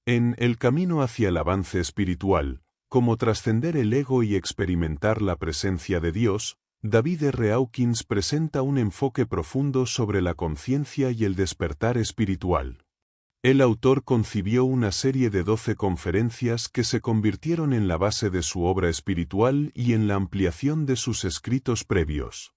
En El camino hacia el avance espiritual, cómo trascender el ego y experimentar la presencia de Dios, David R. Hawkins presenta un enfoque profundo sobre la conciencia y el despertar espiritual. El autor concibió una serie de 12 conferencias que se convirtieron en la base de su obra espiritual y en la ampliación de sus escritos previos.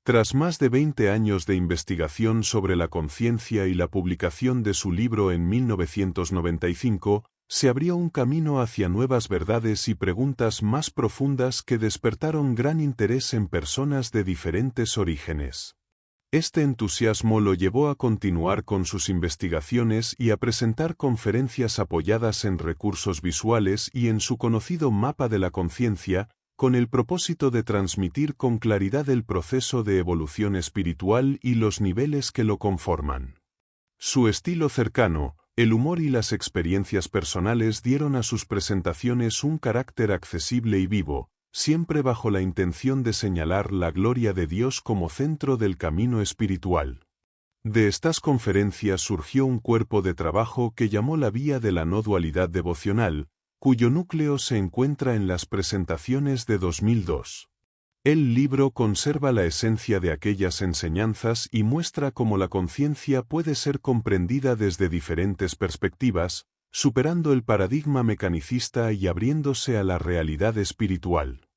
Tras más de 20 años de investigación sobre la conciencia y la publicación de su libro en 1995, se abrió un camino hacia nuevas verdades y preguntas más profundas que despertaron gran interés en personas de diferentes orígenes. Este entusiasmo lo llevó a continuar con sus investigaciones y a presentar conferencias apoyadas en recursos visuales y en su conocido mapa de la conciencia, con el propósito de transmitir con claridad el proceso de evolución espiritual y los niveles que lo conforman. Su estilo cercano, el humor y las experiencias personales dieron a sus presentaciones un carácter accesible y vivo, siempre bajo la intención de señalar la gloria de Dios como centro del camino espiritual. De estas conferencias surgió un cuerpo de trabajo que llamó la Vía de la No Dualidad Devocional, cuyo núcleo se encuentra en las presentaciones de 2002. El libro conserva la esencia de aquellas enseñanzas y muestra cómo la conciencia puede ser comprendida desde diferentes perspectivas, superando el paradigma mecanicista y abriéndose a la realidad espiritual.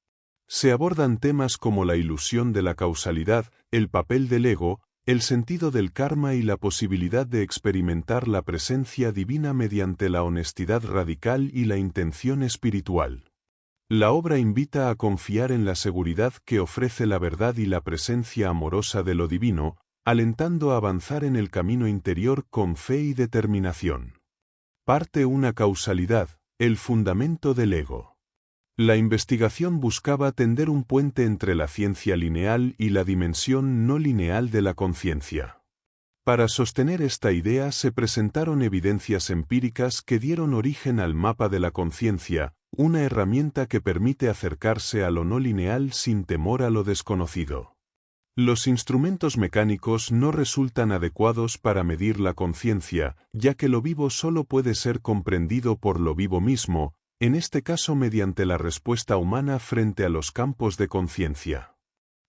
Se abordan temas como la ilusión de la causalidad, el papel del ego, el sentido del karma y la posibilidad de experimentar la presencia divina mediante la honestidad radical y la intención espiritual. La obra invita a confiar en la seguridad que ofrece la verdad y la presencia amorosa de lo divino, alentando a avanzar en el camino interior con fe y determinación. Parte 1. Causalidad, el fundamento del ego. La investigación buscaba tender un puente entre la ciencia lineal y la dimensión no lineal de la conciencia. Para sostener esta idea se presentaron evidencias empíricas que dieron origen al mapa de la conciencia, una herramienta que permite acercarse a lo no lineal sin temor a lo desconocido. Los instrumentos mecánicos no resultan adecuados para medir la conciencia, ya que lo vivo solo puede ser comprendido por lo vivo mismo, en este caso mediante la respuesta humana frente a los campos de conciencia.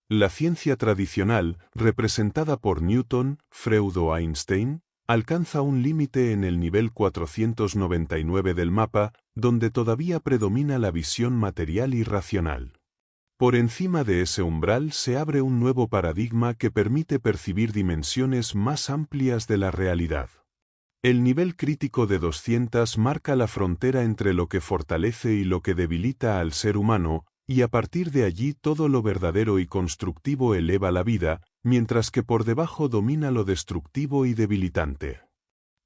La ciencia tradicional, representada por Newton, Freud o Einstein, alcanza un límite en el nivel 499 del mapa, donde todavía predomina la visión material y racional. Por encima de ese umbral se abre un nuevo paradigma que permite percibir dimensiones más amplias de la realidad. El nivel crítico de 200 marca la frontera entre lo que fortalece y lo que debilita al ser humano, y a partir de allí todo lo verdadero y constructivo eleva la vida, mientras que por debajo domina lo destructivo y debilitante.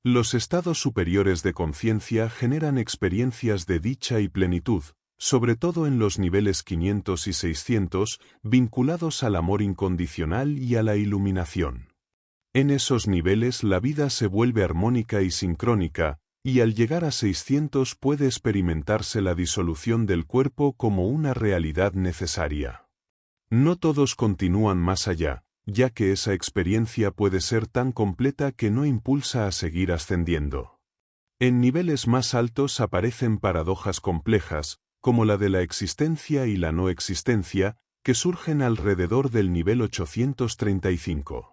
Los estados superiores de conciencia generan experiencias de dicha y plenitud, sobre todo en los niveles 500 y 600, vinculados al amor incondicional y a la iluminación. En esos niveles la vida se vuelve armónica y sincrónica, y al llegar a 600 puede experimentarse la disolución del cuerpo como una realidad necesaria. No todos continúan más allá, ya que esa experiencia puede ser tan completa que no impulsa a seguir ascendiendo. En niveles más altos aparecen paradojas complejas, como la de la existencia y la no existencia, que surgen alrededor del nivel 835.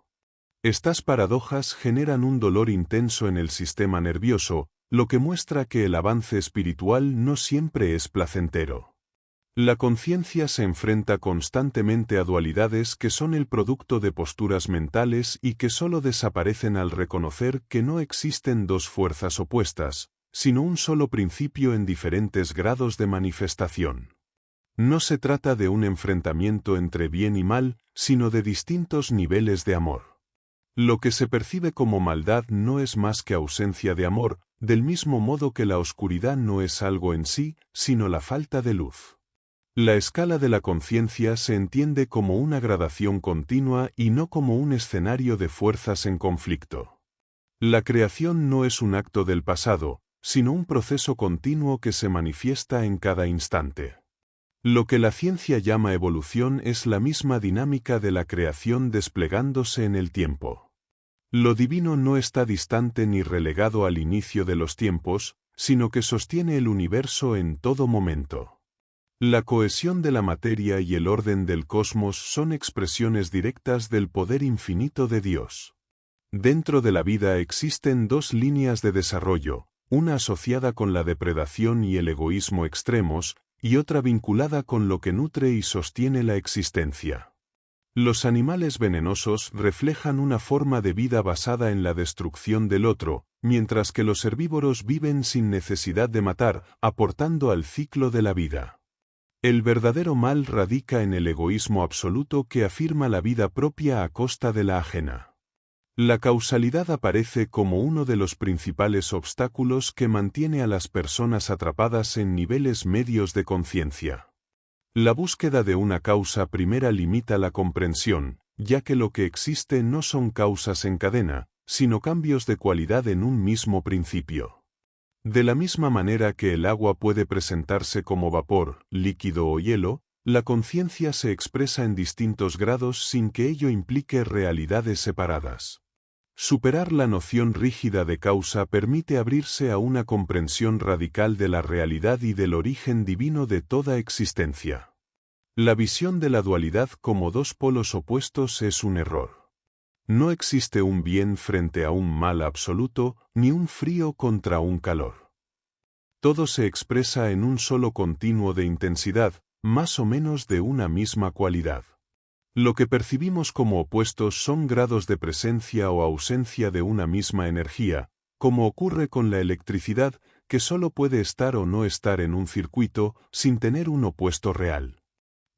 Estas paradojas generan un dolor intenso en el sistema nervioso, lo que muestra que el avance espiritual no siempre es placentero. La conciencia se enfrenta constantemente a dualidades que son el producto de posturas mentales y que solo desaparecen al reconocer que no existen dos fuerzas opuestas, sino un solo principio en diferentes grados de manifestación. No se trata de un enfrentamiento entre bien y mal, sino de distintos niveles de amor. Lo que se percibe como maldad no es más que ausencia de amor, del mismo modo que la oscuridad no es algo en sí, sino la falta de luz. La escala de la conciencia se entiende como una gradación continua y no como un escenario de fuerzas en conflicto. La creación no es un acto del pasado, sino un proceso continuo que se manifiesta en cada instante. Lo que la ciencia llama evolución es la misma dinámica de la creación desplegándose en el tiempo. Lo divino no está distante ni relegado al inicio de los tiempos, sino que sostiene el universo en todo momento. La cohesión de la materia y el orden del cosmos son expresiones directas del poder infinito de Dios. Dentro de la vida existen dos líneas de desarrollo, una asociada con la depredación y el egoísmo extremos, y otra vinculada con lo que nutre y sostiene la existencia. Los animales venenosos reflejan una forma de vida basada en la destrucción del otro, mientras que los herbívoros viven sin necesidad de matar, aportando al ciclo de la vida. El verdadero mal radica en el egoísmo absoluto que afirma la vida propia a costa de la ajena. La causalidad aparece como uno de los principales obstáculos que mantiene a las personas atrapadas en niveles medios de conciencia. La búsqueda de una causa primera limita la comprensión, ya que lo que existe no son causas en cadena, sino cambios de cualidad en un mismo principio. De la misma manera que el agua puede presentarse como vapor, líquido o hielo, la conciencia se expresa en distintos grados sin que ello implique realidades separadas. Superar la noción rígida de causa permite abrirse a una comprensión radical de la realidad y del origen divino de toda existencia. La visión de la dualidad como dos polos opuestos es un error. No existe un bien frente a un mal absoluto, ni un frío contra un calor. Todo se expresa en un solo continuo de intensidad, más o menos de una misma cualidad. Lo que percibimos como opuestos son grados de presencia o ausencia de una misma energía, como ocurre con la electricidad, que solo puede estar o no estar en un circuito, sin tener un opuesto real.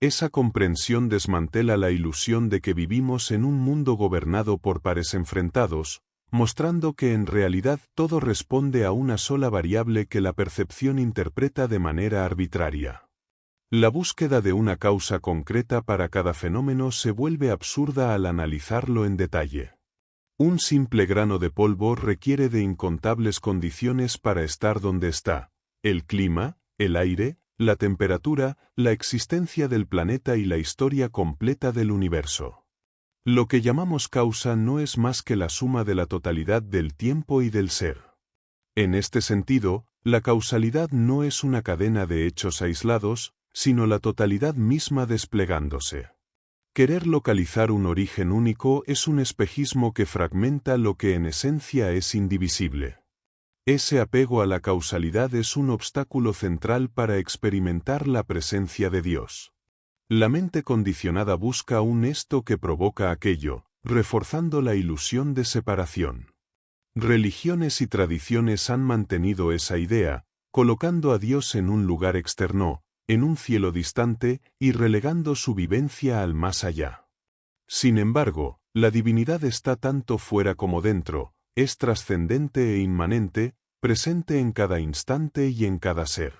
Esa comprensión desmantela la ilusión de que vivimos en un mundo gobernado por pares enfrentados, mostrando que en realidad todo responde a una sola variable que la percepción interpreta de manera arbitraria. La búsqueda de una causa concreta para cada fenómeno se vuelve absurda al analizarlo en detalle. Un simple grano de polvo requiere de incontables condiciones para estar donde está: el clima, el aire, la temperatura, la existencia del planeta y la historia completa del universo. Lo que llamamos causa no es más que la suma de la totalidad del tiempo y del ser. En este sentido, la causalidad no es una cadena de hechos aislados, sino la totalidad misma desplegándose. Querer localizar un origen único es un espejismo que fragmenta lo que en esencia es indivisible. Ese apego a la causalidad es un obstáculo central para experimentar la presencia de Dios. La mente condicionada busca un esto que provoca aquello, reforzando la ilusión de separación. Religiones y tradiciones han mantenido esa idea, colocando a Dios en un lugar externo, en un cielo distante, y relegando su vivencia al más allá. Sin embargo, la divinidad está tanto fuera como dentro, es trascendente e inmanente, presente en cada instante y en cada ser.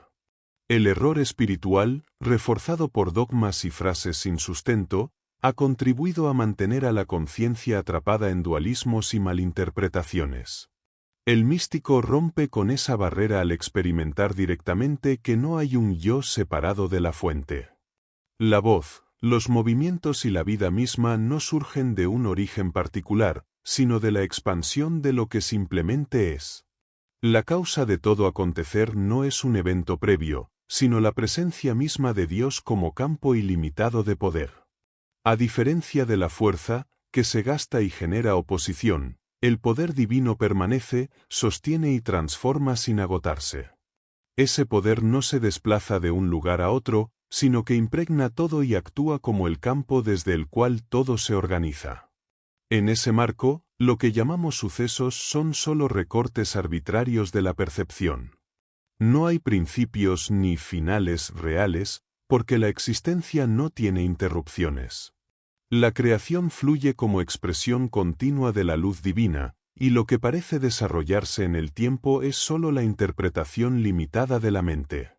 El error espiritual, reforzado por dogmas y frases sin sustento, ha contribuido a mantener a la conciencia atrapada en dualismos y malinterpretaciones. El místico rompe con esa barrera al experimentar directamente que no hay un yo separado de la fuente. La voz, los movimientos y la vida misma no surgen de un origen particular, sino de la expansión de lo que simplemente es. La causa de todo acontecer no es un evento previo, sino la presencia misma de Dios como campo ilimitado de poder. A diferencia de la fuerza, que se gasta y genera oposición, el poder divino permanece, sostiene y transforma sin agotarse. Ese poder no se desplaza de un lugar a otro, sino que impregna todo y actúa como el campo desde el cual todo se organiza. En ese marco, lo que llamamos sucesos son solo recortes arbitrarios de la percepción. No hay principios ni finales reales, porque la existencia no tiene interrupciones. La creación fluye como expresión continua de la luz divina, y lo que parece desarrollarse en el tiempo es solo la interpretación limitada de la mente.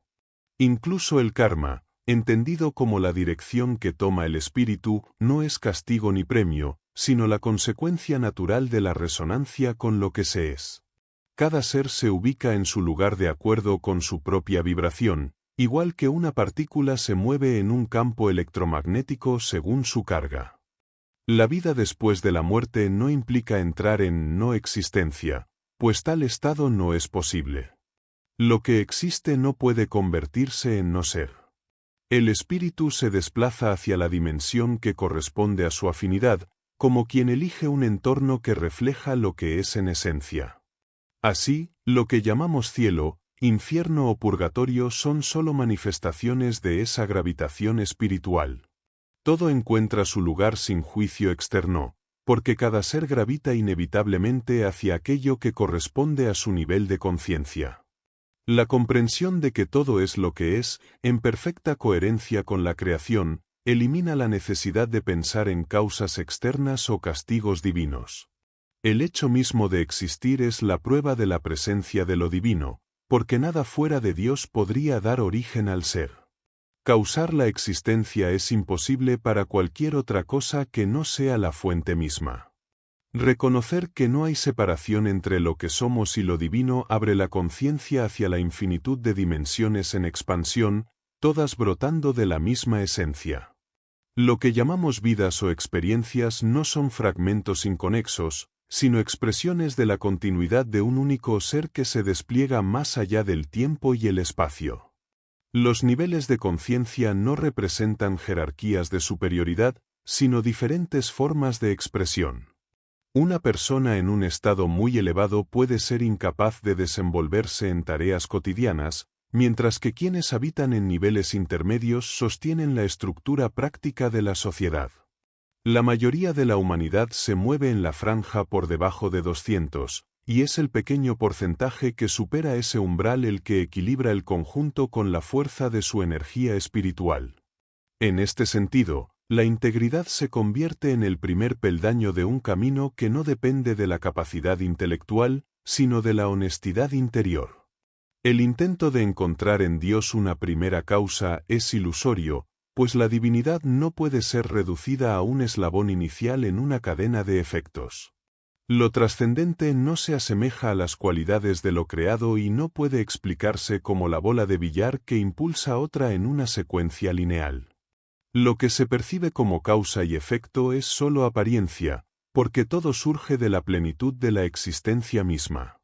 Incluso el karma, entendido como la dirección que toma el espíritu, no es castigo ni premio, sino la consecuencia natural de la resonancia con lo que se es. Cada ser se ubica en su lugar de acuerdo con su propia vibración, igual que una partícula se mueve en un campo electromagnético según su carga. La vida después de la muerte no implica entrar en no existencia, pues tal estado no es posible. Lo que existe no puede convertirse en no ser. El espíritu se desplaza hacia la dimensión que corresponde a su afinidad, como quien elige un entorno que refleja lo que es en esencia. Así, lo que llamamos cielo, infierno o purgatorio son solo manifestaciones de esa gravitación espiritual. Todo encuentra su lugar sin juicio externo, porque cada ser gravita inevitablemente hacia aquello que corresponde a su nivel de conciencia. La comprensión de que todo es lo que es, en perfecta coherencia con la creación, elimina la necesidad de pensar en causas externas o castigos divinos. El hecho mismo de existir es la prueba de la presencia de lo divino, porque nada fuera de Dios podría dar origen al ser. Causar la existencia es imposible para cualquier otra cosa que no sea la fuente misma. Reconocer que no hay separación entre lo que somos y lo divino abre la conciencia hacia la infinitud de dimensiones en expansión, todas brotando de la misma esencia. Lo que llamamos vidas o experiencias no son fragmentos inconexos, sino expresiones de la continuidad de un único ser que se despliega más allá del tiempo y el espacio. Los niveles de conciencia no representan jerarquías de superioridad, sino diferentes formas de expresión. Una persona en un estado muy elevado puede ser incapaz de desenvolverse en tareas cotidianas, mientras que quienes habitan en niveles intermedios sostienen la estructura práctica de la sociedad. La mayoría de la humanidad se mueve en la franja por debajo de 200, y es el pequeño porcentaje que supera ese umbral el que equilibra el conjunto con la fuerza de su energía espiritual. En este sentido, la integridad se convierte en el primer peldaño de un camino que no depende de la capacidad intelectual, sino de la honestidad interior. El intento de encontrar en Dios una primera causa es ilusorio, pues la divinidad no puede ser reducida a un eslabón inicial en una cadena de efectos. Lo trascendente no se asemeja a las cualidades de lo creado y no puede explicarse como la bola de billar que impulsa otra en una secuencia lineal. Lo que se percibe como causa y efecto es solo apariencia, porque todo surge de la plenitud de la existencia misma.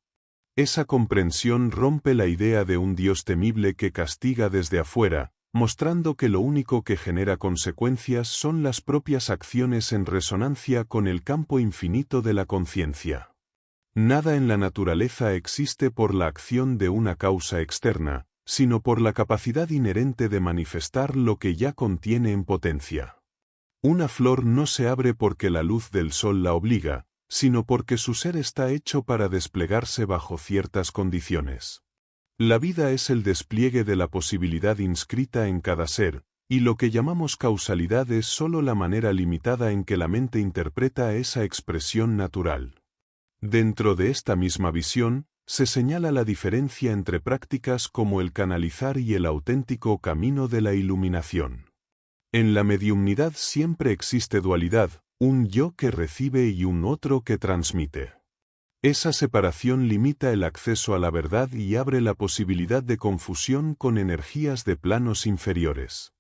Esa comprensión rompe la idea de un Dios temible que castiga desde afuera, mostrando que lo único que genera consecuencias son las propias acciones en resonancia con el campo infinito de la conciencia. Nada en la naturaleza existe por la acción de una causa externa, sino por la capacidad inherente de manifestar lo que ya contiene en potencia. Una flor no se abre porque la luz del sol la obliga, sino porque su ser está hecho para desplegarse bajo ciertas condiciones. La vida es el despliegue de la posibilidad inscrita en cada ser, y lo que llamamos causalidad es sólo la manera limitada en que la mente interpreta esa expresión natural. Dentro de esta misma visión, se señala la diferencia entre prácticas como el canalizar y el auténtico camino de la iluminación. En la mediumnidad siempre existe dualidad, un yo que recibe y un otro que transmite. Esa separación limita el acceso a la verdad y abre la posibilidad de confusión con energías de planos inferiores.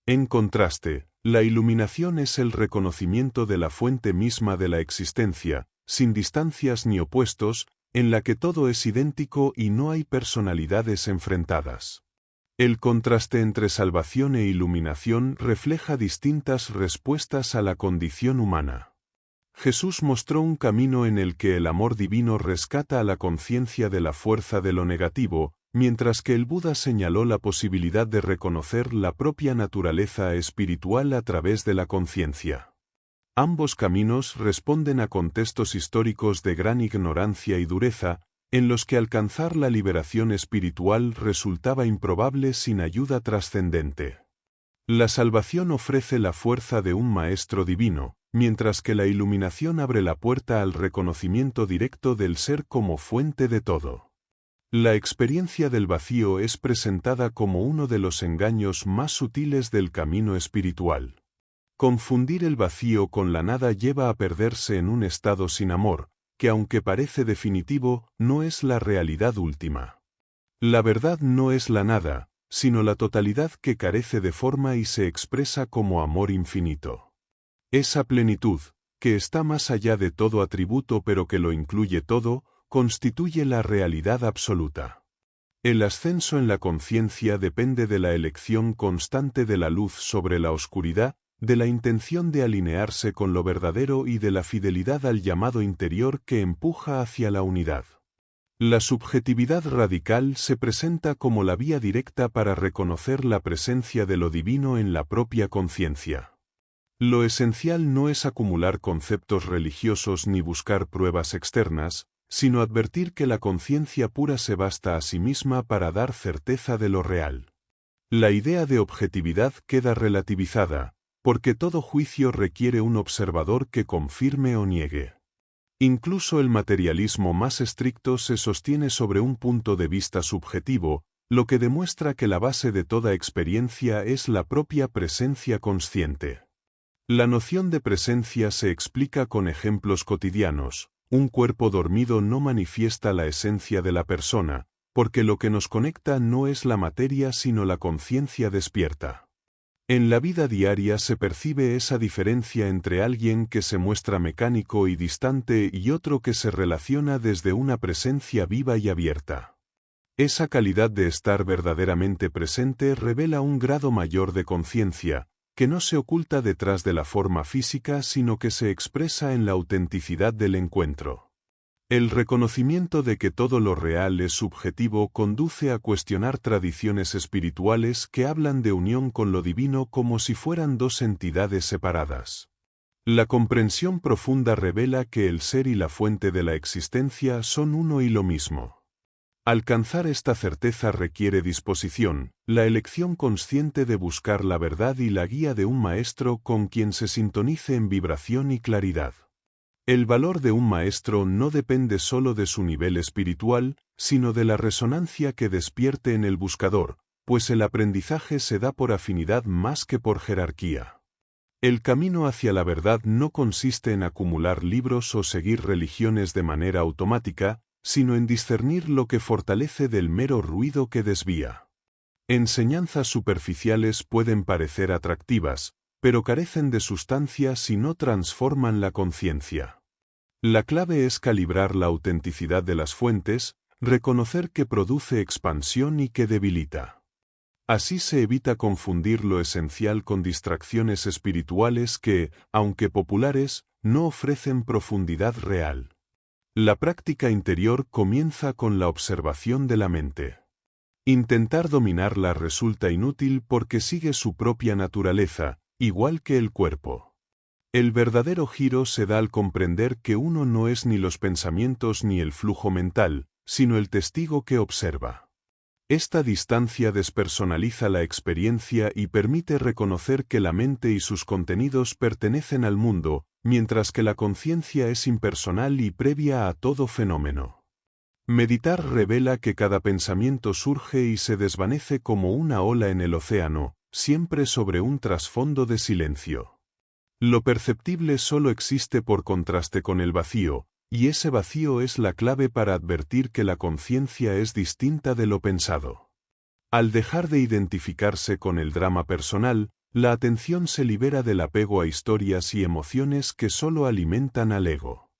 En contraste, la iluminación es el reconocimiento de la fuente misma de la existencia, sin distancias ni opuestos, en la que todo es idéntico y no hay personalidades enfrentadas. El contraste entre salvación e iluminación refleja distintas respuestas a la condición humana. Jesús mostró un camino en el que el amor divino rescata a la conciencia de la fuerza de lo negativo, mientras que el Buda señaló la posibilidad de reconocer la propia naturaleza espiritual a través de la conciencia. Ambos caminos responden a contextos históricos de gran ignorancia y dureza, en los que alcanzar la liberación espiritual resultaba improbable sin ayuda trascendente. La salvación ofrece la fuerza de un maestro divino, mientras que la iluminación abre la puerta al reconocimiento directo del ser como fuente de todo. La experiencia del vacío es presentada como uno de los engaños más sutiles del camino espiritual. Confundir el vacío con la nada lleva a perderse en un estado sin amor, que aunque parece definitivo, no es la realidad última. La verdad no es la nada, sino la totalidad que carece de forma y se expresa como amor infinito. Esa plenitud, que está más allá de todo atributo pero que lo incluye todo, constituye la realidad absoluta. El ascenso en la conciencia depende de la elección constante de la luz sobre la oscuridad, de la intención de alinearse con lo verdadero y de la fidelidad al llamado interior que empuja hacia la unidad. La subjetividad radical se presenta como la vía directa para reconocer la presencia de lo divino en la propia conciencia. Lo esencial no es acumular conceptos religiosos ni buscar pruebas externas, sino advertir que la conciencia pura se basta a sí misma para dar certeza de lo real. La idea de objetividad queda relativizada, porque todo juicio requiere un observador que confirme o niegue. Incluso el materialismo más estricto se sostiene sobre un punto de vista subjetivo, lo que demuestra que la base de toda experiencia es la propia presencia consciente. La noción de presencia se explica con ejemplos cotidianos. Un cuerpo dormido no manifiesta la esencia de la persona, porque lo que nos conecta no es la materia sino la conciencia despierta. En la vida diaria se percibe esa diferencia entre alguien que se muestra mecánico y distante y otro que se relaciona desde una presencia viva y abierta. Esa calidad de estar verdaderamente presente revela un grado mayor de conciencia, que no se oculta detrás de la forma física sino que se expresa en la autenticidad del encuentro. El reconocimiento de que todo lo real es subjetivo conduce a cuestionar tradiciones espirituales que hablan de unión con lo divino como si fueran dos entidades separadas. La comprensión profunda revela que el ser y la fuente de la existencia son uno y lo mismo. Alcanzar esta certeza requiere disposición, la elección consciente de buscar la verdad y la guía de un maestro con quien se sintonice en vibración y claridad. El valor de un maestro no depende solo de su nivel espiritual, sino de la resonancia que despierte en el buscador, pues el aprendizaje se da por afinidad más que por jerarquía. El camino hacia la verdad no consiste en acumular libros o seguir religiones de manera automática, sino en discernir lo que fortalece del mero ruido que desvía. Enseñanzas superficiales pueden parecer atractivas, pero carecen de sustancia si no transforman la conciencia. La clave es calibrar la autenticidad de las fuentes, reconocer que produce expansión y que debilita. Así se evita confundir lo esencial con distracciones espirituales que, aunque populares, no ofrecen profundidad real. La práctica interior comienza con la observación de la mente. Intentar dominarla resulta inútil porque sigue su propia naturaleza, igual que el cuerpo. El verdadero giro se da al comprender que uno no es ni los pensamientos ni el flujo mental, sino el testigo que observa. Esta distancia despersonaliza la experiencia y permite reconocer que la mente y sus contenidos pertenecen al mundo, mientras que la conciencia es impersonal y previa a todo fenómeno. Meditar revela que cada pensamiento surge y se desvanece como una ola en el océano, siempre sobre un trasfondo de silencio. Lo perceptible solo existe por contraste con el vacío, y ese vacío es la clave para advertir que la conciencia es distinta de lo pensado. Al dejar de identificarse con el drama personal, la atención se libera del apego a historias y emociones que solo alimentan al ego.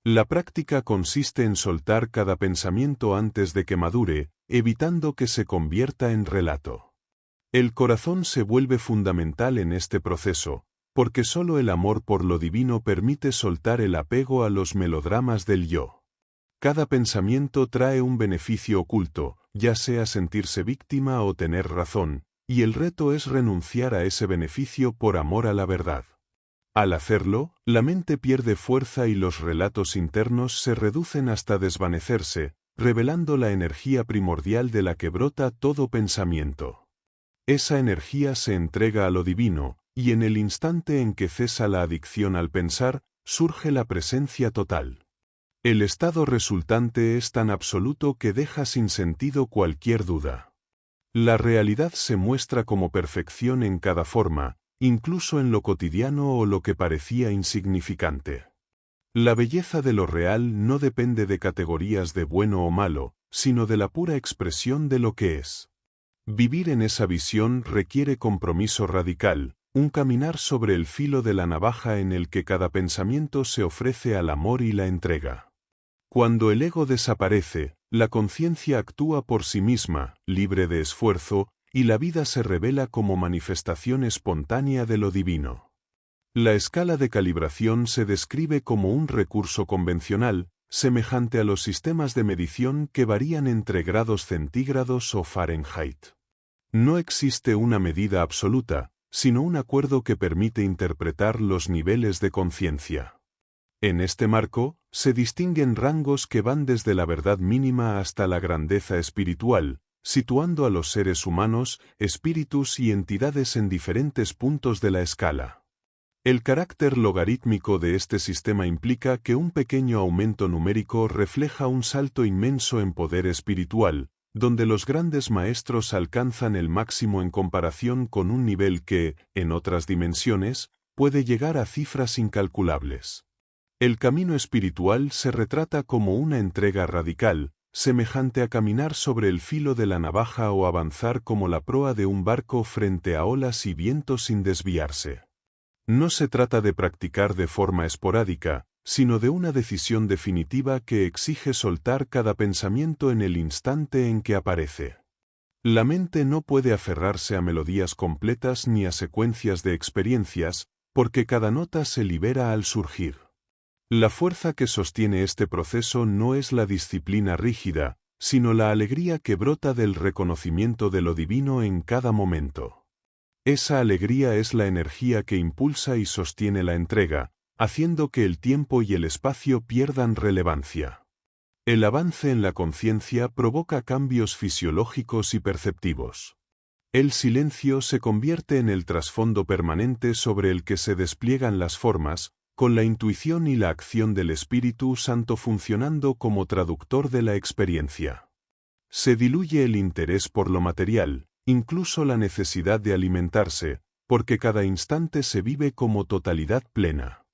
La práctica consiste en soltar cada pensamiento antes de que madure, evitando que se convierta en relato. El corazón se vuelve fundamental en este proceso, porque solo el amor por lo divino permite soltar el apego a los melodramas del yo. Cada pensamiento trae un beneficio oculto, ya sea sentirse víctima o tener razón, y el reto es renunciar a ese beneficio por amor a la verdad. Al hacerlo, la mente pierde fuerza y los relatos internos se reducen hasta desvanecerse, revelando la energía primordial de la que brota todo pensamiento. Esa energía se entrega a lo divino, y en el instante en que cesa la adicción al pensar, surge la presencia total. El estado resultante es tan absoluto que deja sin sentido cualquier duda. La realidad se muestra como perfección en cada forma, incluso en lo cotidiano o lo que parecía insignificante. La belleza de lo real no depende de categorías de bueno o malo, sino de la pura expresión de lo que es. Vivir en esa visión requiere compromiso radical, un caminar sobre el filo de la navaja en el que cada pensamiento se ofrece al amor y la entrega. Cuando el ego desaparece, La conciencia actúa por sí misma, libre de esfuerzo, y la vida se revela como manifestación espontánea de lo divino. La escala de calibración se describe como un recurso convencional, semejante a los sistemas de medición que varían entre grados centígrados o Fahrenheit. No existe una medida absoluta, sino un acuerdo que permite interpretar los niveles de conciencia. En este marco, se distinguen rangos que van desde la verdad mínima hasta la grandeza espiritual, situando a los seres humanos, espíritus y entidades en diferentes puntos de la escala. El carácter logarítmico de este sistema implica que un pequeño aumento numérico refleja un salto inmenso en poder espiritual, donde los grandes maestros alcanzan el máximo en comparación con un nivel que, en otras dimensiones, puede llegar a cifras incalculables. El camino espiritual se retrata como una entrega radical, semejante a caminar sobre el filo de la navaja o avanzar como la proa de un barco frente a olas y vientos sin desviarse. No se trata de practicar de forma esporádica, sino de una decisión definitiva que exige soltar cada pensamiento en el instante en que aparece. La mente no puede aferrarse a melodías completas ni a secuencias de experiencias, porque cada nota se libera al surgir. La fuerza que sostiene este proceso no es la disciplina rígida, sino la alegría que brota del reconocimiento de lo divino en cada momento. Esa alegría es la energía que impulsa y sostiene la entrega, haciendo que el tiempo y el espacio pierdan relevancia. El avance en la conciencia provoca cambios fisiológicos y perceptivos. El silencio se convierte en el trasfondo permanente sobre el que se despliegan las formas, con la intuición y la acción del Espíritu Santo funcionando como traductor de la experiencia. Se diluye el interés por lo material, incluso la necesidad de alimentarse, porque cada instante se vive como totalidad plena.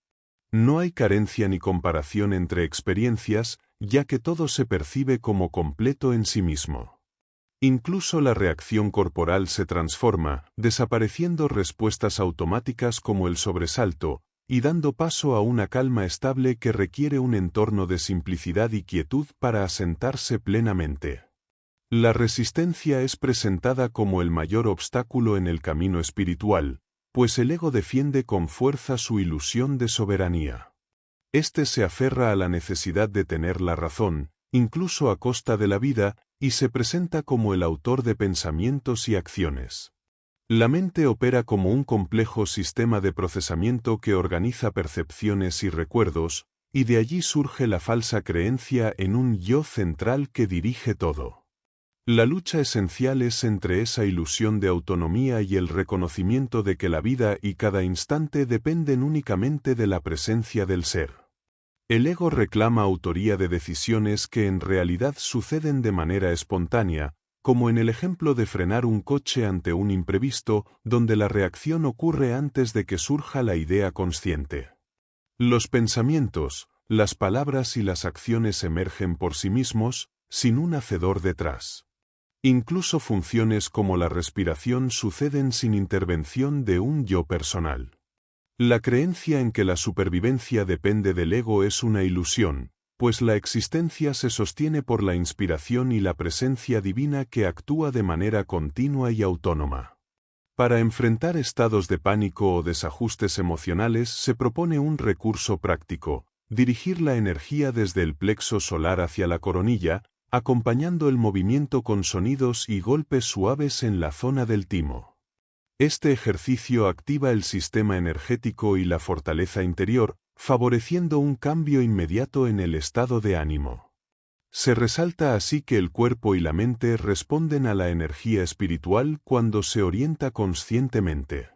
No hay carencia ni comparación entre experiencias, ya que todo se percibe como completo en sí mismo. Incluso la reacción corporal se transforma, desapareciendo respuestas automáticas como el sobresalto, y dando paso a una calma estable que requiere un entorno de simplicidad y quietud para asentarse plenamente. La resistencia es presentada como el mayor obstáculo en el camino espiritual, pues el ego defiende con fuerza su ilusión de soberanía. Este se aferra a la necesidad de tener la razón, incluso a costa de la vida, y se presenta como el autor de pensamientos y acciones. La mente opera como un complejo sistema de procesamiento que organiza percepciones y recuerdos, y de allí surge la falsa creencia en un yo central que dirige todo. La lucha esencial es entre esa ilusión de autonomía y el reconocimiento de que la vida y cada instante dependen únicamente de la presencia del ser. El ego reclama autoría de decisiones que en realidad suceden de manera espontánea, como en el ejemplo de frenar un coche ante un imprevisto, donde la reacción ocurre antes de que surja la idea consciente. Los pensamientos, las palabras y las acciones emergen por sí mismos, sin un hacedor detrás. Incluso funciones como la respiración suceden sin intervención de un yo personal. La creencia en que la supervivencia depende del ego es una ilusión, pues la existencia se sostiene por la inspiración y la presencia divina que actúa de manera continua y autónoma. Para enfrentar estados de pánico o desajustes emocionales se propone un recurso práctico: dirigir la energía desde el plexo solar hacia la coronilla, acompañando el movimiento con sonidos y golpes suaves en la zona del timo. Este ejercicio activa el sistema energético y la fortaleza interior, favoreciendo un cambio inmediato en el estado de ánimo. Se resalta así que el cuerpo y la mente responden a la energía espiritual cuando se orienta conscientemente.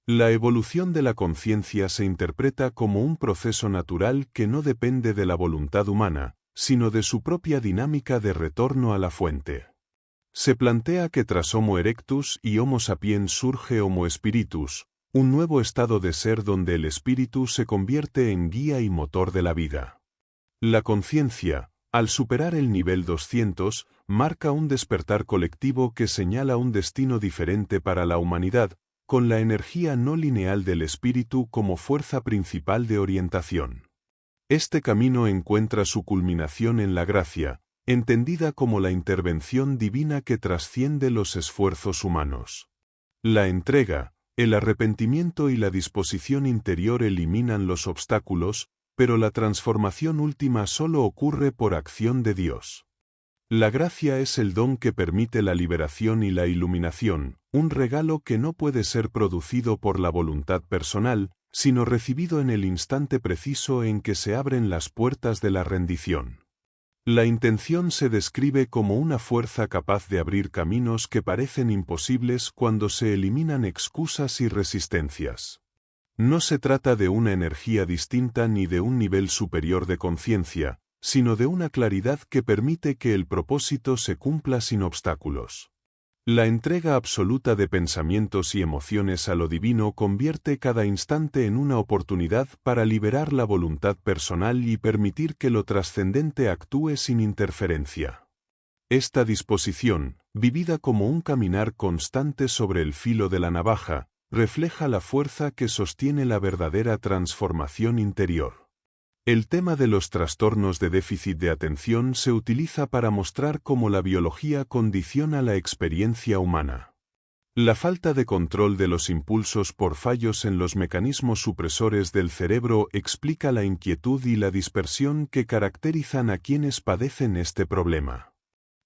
La evolución de la conciencia se interpreta como un proceso natural que no depende de la voluntad humana, sino de su propia dinámica de retorno a la fuente. Se plantea que tras Homo erectus y Homo sapiens surge Homo spiritus, un nuevo estado de ser donde el espíritu se convierte en guía y motor de la vida. La conciencia, al superar el nivel 200, marca un despertar colectivo que señala un destino diferente para la humanidad, con la energía no lineal del espíritu como fuerza principal de orientación. Este camino encuentra su culminación en la gracia, entendida como la intervención divina que trasciende los esfuerzos humanos. La entrega, el arrepentimiento y la disposición interior eliminan los obstáculos, pero la transformación última solo ocurre por acción de Dios. La gracia es el don que permite la liberación y la iluminación, un regalo que no puede ser producido por la voluntad personal, sino recibido en el instante preciso en que se abren las puertas de la rendición. La intención se describe como una fuerza capaz de abrir caminos que parecen imposibles cuando se eliminan excusas y resistencias. No se trata de una energía distinta ni de un nivel superior de conciencia, sino de una claridad que permite que el propósito se cumpla sin obstáculos. La entrega absoluta de pensamientos y emociones a lo divino convierte cada instante en una oportunidad para liberar la voluntad personal y permitir que lo trascendente actúe sin interferencia. Esta disposición, vivida como un caminar constante sobre el filo de la navaja, refleja la fuerza que sostiene la verdadera transformación interior. El tema de los trastornos de déficit de atención se utiliza para mostrar cómo la biología condiciona la experiencia humana. La falta de control de los impulsos por fallos en los mecanismos supresores del cerebro explica la inquietud y la dispersión que caracterizan a quienes padecen este problema.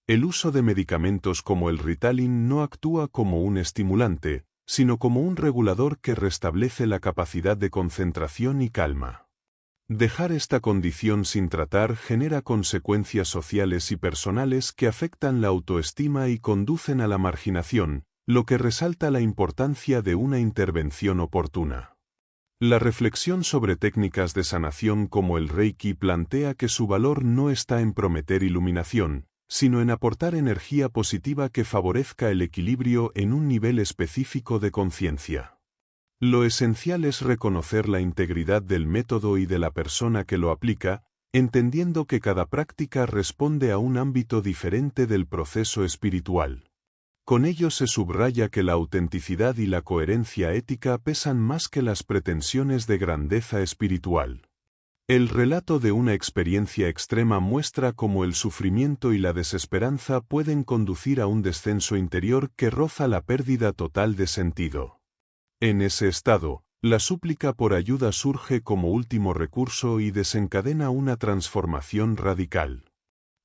El uso de medicamentos como el Ritalin no actúa como un estimulante, sino como un regulador que restablece la capacidad de concentración y calma. Dejar esta condición sin tratar genera consecuencias sociales y personales que afectan la autoestima y conducen a la marginación, lo que resalta la importancia de una intervención oportuna. La reflexión sobre técnicas de sanación como el Reiki plantea que su valor no está en prometer iluminación, sino en aportar energía positiva que favorezca el equilibrio en un nivel específico de conciencia. Lo esencial es reconocer la integridad del método y de la persona que lo aplica, entendiendo que cada práctica responde a un ámbito diferente del proceso espiritual. Con ello se subraya que la autenticidad y la coherencia ética pesan más que las pretensiones de grandeza espiritual. El relato de una experiencia extrema muestra cómo el sufrimiento y la desesperanza pueden conducir a un descenso interior que roza la pérdida total de sentido. En ese estado, la súplica por ayuda surge como último recurso y desencadena una transformación radical.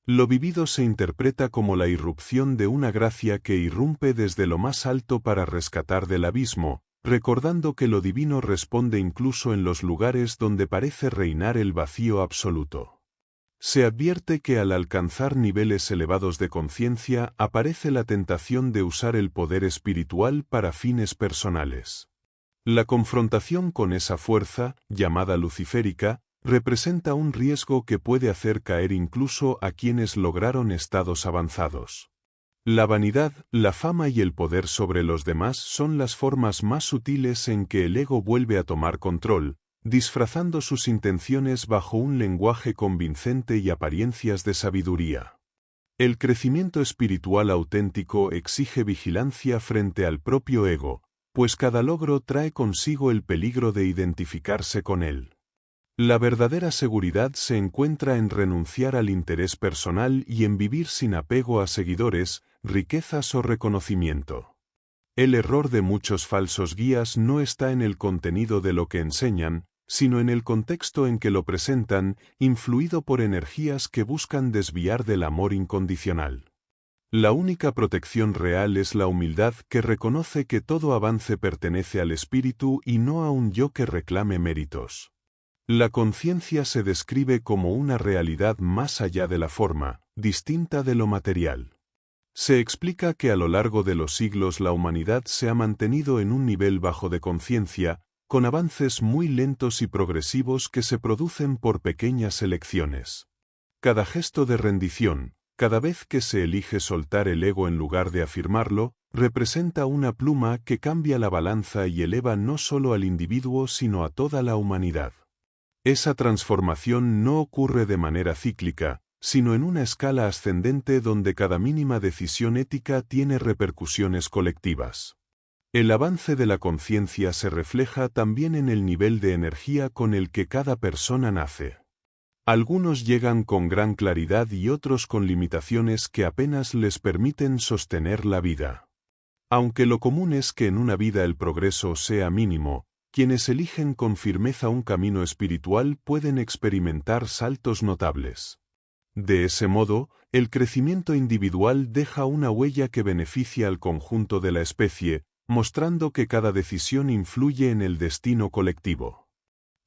Lo vivido se interpreta como la irrupción de una gracia que irrumpe desde lo más alto para rescatar del abismo, recordando que lo divino responde incluso en los lugares donde parece reinar el vacío absoluto. Se advierte que al alcanzar niveles elevados de conciencia aparece la tentación de usar el poder espiritual para fines personales. La confrontación con esa fuerza, llamada luciférica, representa un riesgo que puede hacer caer incluso a quienes lograron estados avanzados. La vanidad, la fama y el poder sobre los demás son las formas más sutiles en que el ego vuelve a tomar control, disfrazando sus intenciones bajo un lenguaje convincente y apariencias de sabiduría. El crecimiento espiritual auténtico exige vigilancia frente al propio ego, pues cada logro trae consigo el peligro de identificarse con él. La verdadera seguridad se encuentra en renunciar al interés personal y en vivir sin apego a seguidores, riquezas o reconocimiento. El error de muchos falsos guías no está en el contenido de lo que enseñan, sino en el contexto en que lo presentan, influido por energías que buscan desviar del amor incondicional. La única protección real es la humildad que reconoce que todo avance pertenece al espíritu y no a un yo que reclame méritos. La conciencia se describe como una realidad más allá de la forma, distinta de lo material. Se explica que a lo largo de los siglos la humanidad se ha mantenido en un nivel bajo de conciencia, con avances muy lentos y progresivos que se producen por pequeñas elecciones. Cada gesto de rendición, cada vez que se elige soltar el ego en lugar de afirmarlo, representa una pluma que cambia la balanza y eleva no solo al individuo sino a toda la humanidad. Esa transformación no ocurre de manera cíclica, sino en una escala ascendente donde cada mínima decisión ética tiene repercusiones colectivas. El avance de la conciencia se refleja también en el nivel de energía con el que cada persona nace. Algunos llegan con gran claridad y otros con limitaciones que apenas les permiten sostener la vida. Aunque lo común es que en una vida el progreso sea mínimo, quienes eligen con firmeza un camino espiritual pueden experimentar saltos notables. De ese modo, el crecimiento individual deja una huella que beneficia al conjunto de la especie, mostrando que cada decisión influye en el destino colectivo.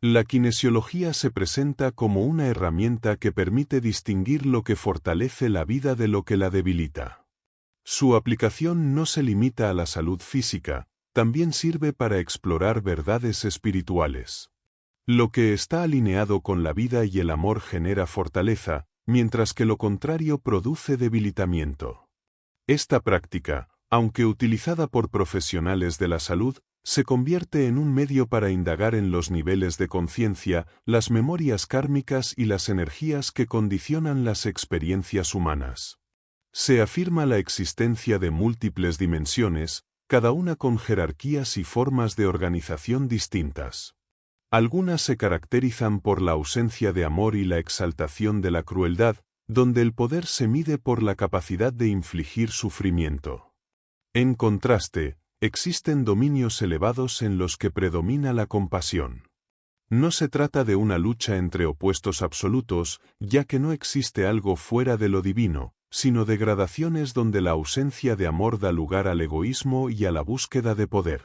La kinesiología se presenta como una herramienta que permite distinguir lo que fortalece la vida de lo que la debilita. Su aplicación no se limita a la salud física, también sirve para explorar verdades espirituales. Lo que está alineado con la vida y el amor genera fortaleza, mientras que lo contrario produce debilitamiento. Esta práctica, aunque utilizada por profesionales de la salud, se convierte en un medio para indagar en los niveles de conciencia, las memorias kármicas y las energías que condicionan las experiencias humanas. Se afirma la existencia de múltiples dimensiones, cada una con jerarquías y formas de organización distintas. Algunas se caracterizan por la ausencia de amor y la exaltación de la crueldad, donde el poder se mide por la capacidad de infligir sufrimiento. En contraste, existen dominios elevados en los que predomina la compasión. No se trata de una lucha entre opuestos absolutos, ya que no existe algo fuera de lo divino, sino de gradaciones donde la ausencia de amor da lugar al egoísmo y a la búsqueda de poder.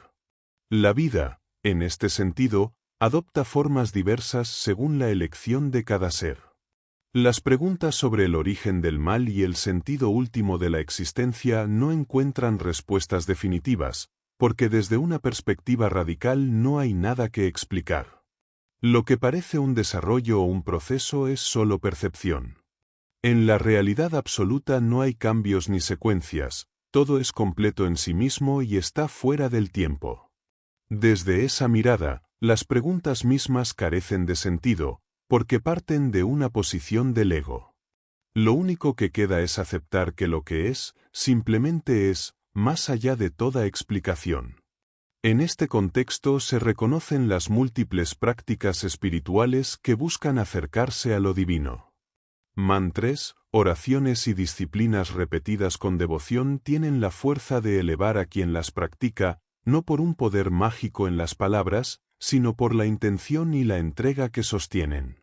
La vida, en este sentido, adopta formas diversas según la elección de cada ser. Las preguntas sobre el origen del mal y el sentido último de la existencia no encuentran respuestas definitivas, porque desde una perspectiva radical no hay nada que explicar. Lo que parece un desarrollo o un proceso es solo percepción. En la realidad absoluta no hay cambios ni secuencias, todo es completo en sí mismo y está fuera del tiempo. Desde esa mirada, las preguntas mismas carecen de sentido, porque parten de una posición del ego. Lo único que queda es aceptar que lo que es, simplemente es, más allá de toda explicación. En este contexto se reconocen las múltiples prácticas espirituales que buscan acercarse a lo divino. Mantras, oraciones y disciplinas repetidas con devoción tienen la fuerza de elevar a quien las practica, no por un poder mágico en las palabras, sino por la intención y la entrega que sostienen.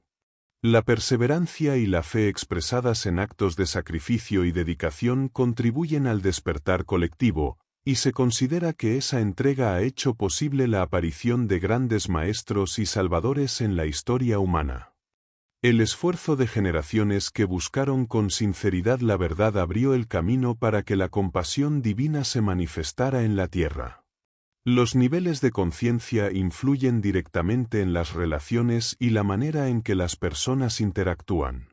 La perseverancia y la fe expresadas en actos de sacrificio y dedicación contribuyen al despertar colectivo, y se considera que esa entrega ha hecho posible la aparición de grandes maestros y salvadores en la historia humana. El esfuerzo de generaciones que buscaron con sinceridad la verdad abrió el camino para que la compasión divina se manifestara en la tierra. Los niveles de conciencia influyen directamente en las relaciones y la manera en que las personas interactúan.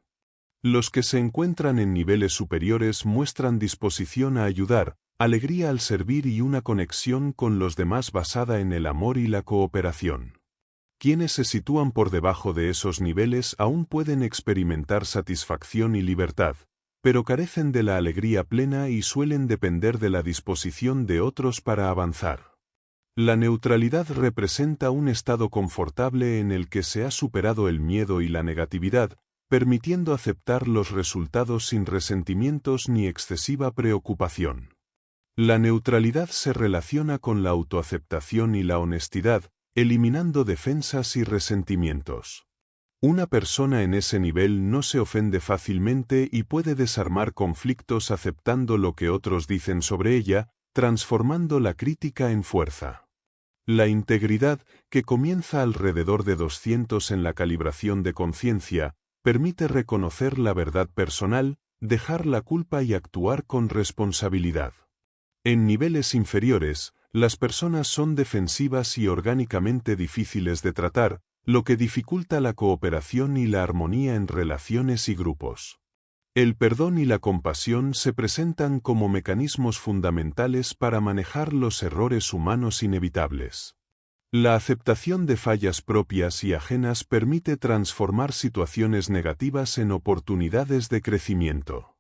Los que se encuentran en niveles superiores muestran disposición a ayudar, alegría al servir y una conexión con los demás basada en el amor y la cooperación. Quienes se sitúan por debajo de esos niveles aún pueden experimentar satisfacción y libertad, pero carecen de la alegría plena y suelen depender de la disposición de otros para avanzar. La neutralidad representa un estado confortable en el que se ha superado el miedo y la negatividad, permitiendo aceptar los resultados sin resentimientos ni excesiva preocupación. La neutralidad se relaciona con la autoaceptación y la honestidad, eliminando defensas y resentimientos. Una persona en ese nivel no se ofende fácilmente y puede desarmar conflictos aceptando lo que otros dicen sobre ella, transformando la crítica en fuerza. La integridad, que comienza alrededor de 200 en la calibración de conciencia, permite reconocer la verdad personal, dejar la culpa y actuar con responsabilidad. En niveles inferiores, las personas son defensivas y orgánicamente difíciles de tratar, lo que dificulta la cooperación y la armonía en relaciones y grupos. El perdón y la compasión se presentan como mecanismos fundamentales para manejar los errores humanos inevitables. La aceptación de fallas propias y ajenas permite transformar situaciones negativas en oportunidades de crecimiento.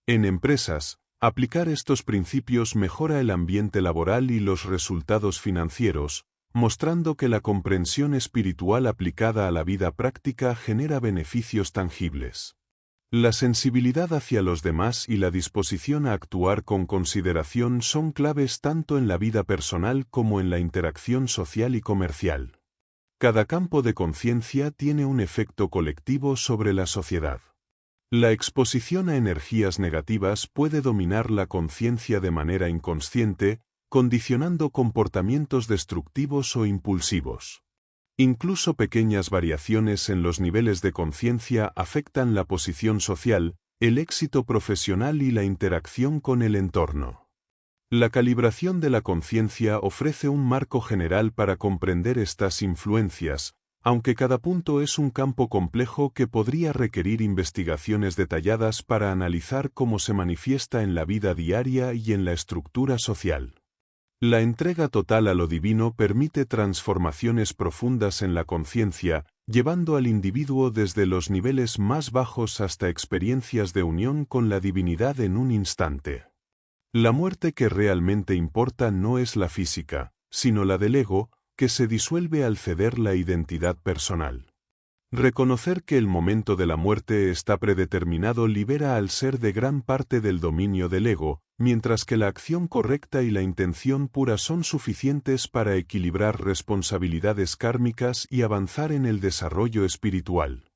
En empresas, aplicar estos principios mejora el ambiente laboral y los resultados financieros, mostrando que la comprensión espiritual aplicada a la vida práctica genera beneficios tangibles. La sensibilidad hacia los demás y la disposición a actuar con consideración son claves tanto en la vida personal como en la interacción social y comercial. Cada campo de conciencia tiene un efecto colectivo sobre la sociedad. La exposición a energías negativas puede dominar la conciencia de manera inconsciente, condicionando comportamientos destructivos o impulsivos. Incluso pequeñas variaciones en los niveles de conciencia afectan la posición social, el éxito profesional y la interacción con el entorno. La calibración de la conciencia ofrece un marco general para comprender estas influencias, aunque cada punto es un campo complejo que podría requerir investigaciones detalladas para analizar cómo se manifiesta en la vida diaria y en la estructura social. La entrega total a lo divino permite transformaciones profundas en la conciencia, llevando al individuo desde los niveles más bajos hasta experiencias de unión con la divinidad en un instante. La muerte que realmente importa no es la física, sino la del ego, que se disuelve al ceder la identidad personal. Reconocer que el momento de la muerte está predeterminado libera al ser de gran parte del dominio del ego, mientras que la acción correcta y la intención pura son suficientes para equilibrar responsabilidades kármicas y avanzar en el desarrollo espiritual.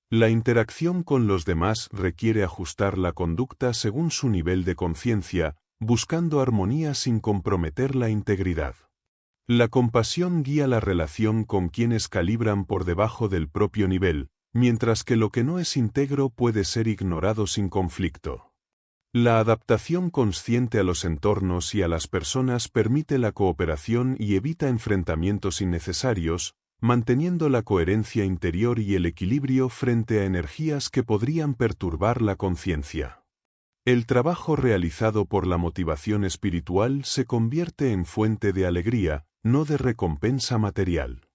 La interacción con los demás requiere ajustar la conducta según su nivel de conciencia, buscando armonía sin comprometer la integridad. La compasión guía la relación con quienes calibran por debajo del propio nivel, mientras que lo que no es íntegro puede ser ignorado sin conflicto. La adaptación consciente a los entornos y a las personas permite la cooperación y evita enfrentamientos innecesarios, manteniendo la coherencia interior y el equilibrio frente a energías que podrían perturbar la conciencia. El trabajo realizado por la motivación espiritual se convierte en fuente de alegría, no de recompensa material.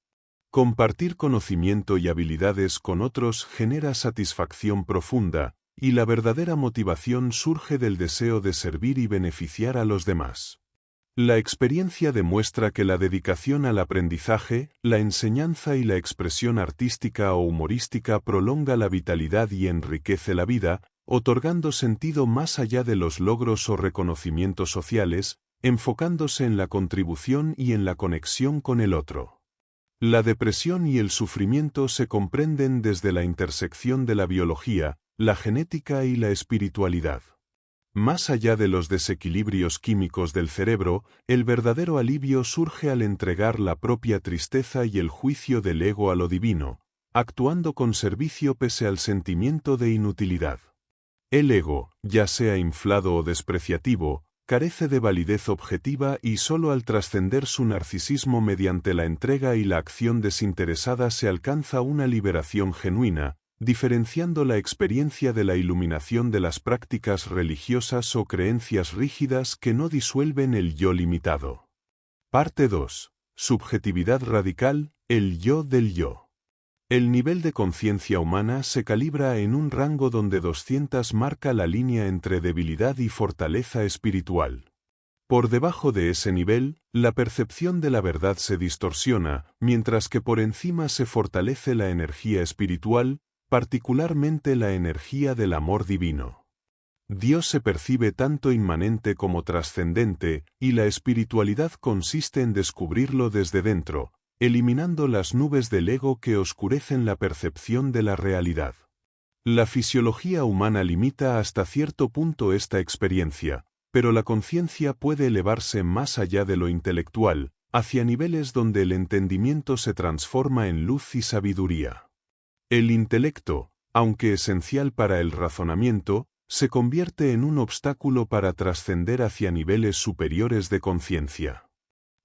Compartir conocimiento y habilidades con otros genera satisfacción profunda, y la verdadera motivación surge del deseo de servir y beneficiar a los demás. La experiencia demuestra que la dedicación al aprendizaje, la enseñanza y la expresión artística o humorística prolonga la vitalidad y enriquece la vida, otorgando sentido más allá de los logros o reconocimientos sociales, enfocándose en la contribución y en la conexión con el otro. La depresión y el sufrimiento se comprenden desde la intersección de la biología, la genética y la espiritualidad. Más allá de los desequilibrios químicos del cerebro, el verdadero alivio surge al entregar la propia tristeza y el juicio del ego a lo divino, actuando con servicio pese al sentimiento de inutilidad. El ego, ya sea inflado o despreciativo, carece de validez objetiva y solo al trascender su narcisismo mediante la entrega y la acción desinteresada se alcanza una liberación genuina, diferenciando la experiencia de la iluminación de las prácticas religiosas o creencias rígidas que no disuelven el yo limitado. Parte 2. Subjetividad radical, el yo del yo. El nivel de conciencia humana se calibra en un rango donde 200 marca la línea entre debilidad y fortaleza espiritual. Por debajo de ese nivel, la percepción de la verdad se distorsiona, mientras que por encima se fortalece la energía espiritual, particularmente la energía del amor divino. Dios se percibe tanto inmanente como trascendente, y la espiritualidad consiste en descubrirlo desde dentro, eliminando las nubes del ego que oscurecen la percepción de la realidad. La fisiología humana limita hasta cierto punto esta experiencia, pero la conciencia puede elevarse más allá de lo intelectual, hacia niveles donde el entendimiento se transforma en luz y sabiduría. El intelecto, aunque esencial para el razonamiento, se convierte en un obstáculo para trascender hacia niveles superiores de conciencia.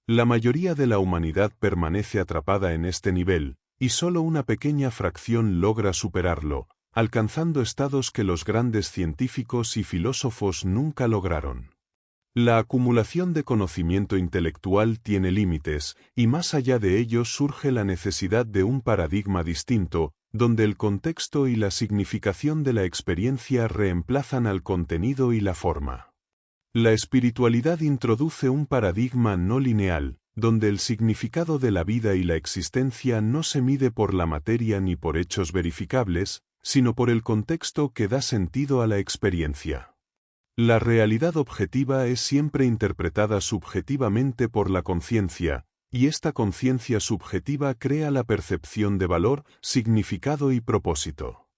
La mayoría de la humanidad permanece atrapada en este nivel, y solo una pequeña fracción logra superarlo, alcanzando estados que los grandes científicos y filósofos nunca lograron. La acumulación de conocimiento intelectual tiene límites, y más allá de ellos surge la necesidad de un paradigma distinto, donde el contexto y la significación de la experiencia reemplazan al contenido y la forma. La espiritualidad introduce un paradigma no lineal, donde el significado de la vida y la existencia no se mide por la materia ni por hechos verificables, sino por el contexto que da sentido a la experiencia. La realidad objetiva es siempre interpretada subjetivamente por la conciencia, y esta conciencia subjetiva crea la percepción de valor, significado y propósito.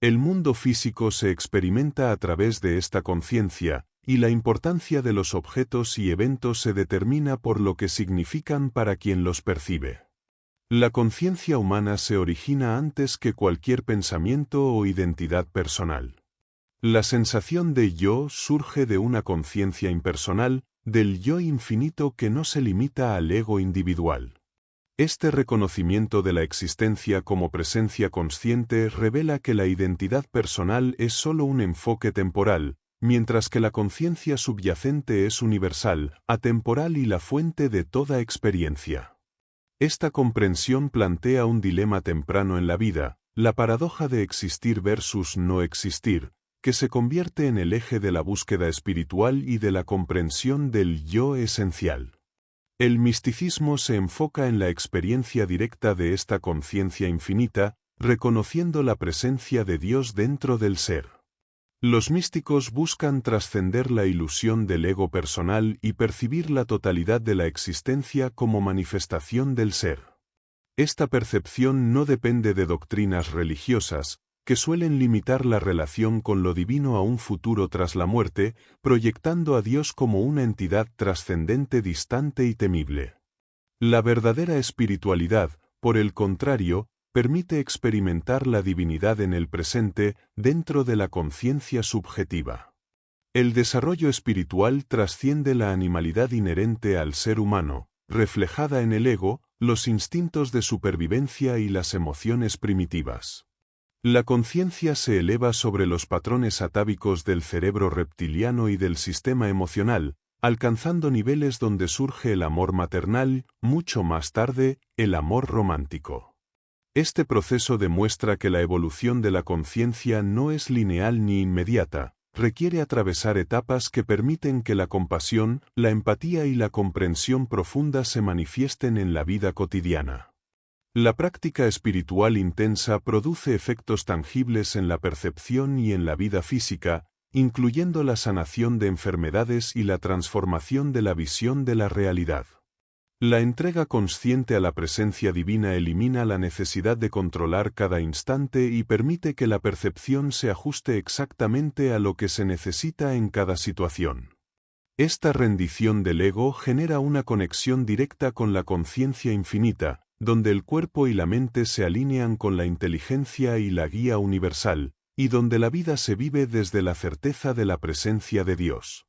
El mundo físico se experimenta a través de esta conciencia, y la importancia de los objetos y eventos se determina por lo que significan para quien los percibe. La conciencia humana se origina antes que cualquier pensamiento o identidad personal. La sensación de yo surge de una conciencia impersonal, del yo infinito que no se limita al ego individual. Este reconocimiento de la existencia como presencia consciente revela que la identidad personal es solo un enfoque temporal, mientras que la conciencia subyacente es universal, atemporal y la fuente de toda experiencia. Esta comprensión plantea un dilema temprano en la vida, la paradoja de existir versus no existir, que se convierte en el eje de la búsqueda espiritual y de la comprensión del yo esencial. El misticismo se enfoca en la experiencia directa de esta conciencia infinita, reconociendo la presencia de Dios dentro del ser. Los místicos buscan trascender la ilusión del ego personal y percibir la totalidad de la existencia como manifestación del ser. Esta percepción no depende de doctrinas religiosas, que suelen limitar la relación con lo divino a un futuro tras la muerte, proyectando a Dios como una entidad trascendente, distante y temible. La verdadera espiritualidad, por el contrario, permite experimentar la divinidad en el presente, dentro de la conciencia subjetiva. El desarrollo espiritual trasciende la animalidad inherente al ser humano, reflejada en el ego, los instintos de supervivencia y las emociones primitivas. La conciencia se eleva sobre los patrones atávicos del cerebro reptiliano y del sistema emocional, alcanzando niveles donde surge el amor maternal, mucho más tarde, el amor romántico. Este proceso demuestra que la evolución de la conciencia no es lineal ni inmediata, requiere atravesar etapas que permiten que la compasión, la empatía y la comprensión profunda se manifiesten en la vida cotidiana. La práctica espiritual intensa produce efectos tangibles en la percepción y en la vida física, incluyendo la sanación de enfermedades y la transformación de la visión de la realidad. La entrega consciente a la presencia divina elimina la necesidad de controlar cada instante y permite que la percepción se ajuste exactamente a lo que se necesita en cada situación. Esta rendición del ego genera una conexión directa con la conciencia infinita, donde el cuerpo y la mente se alinean con la inteligencia y la guía universal, y donde la vida se vive desde la certeza de la presencia de Dios.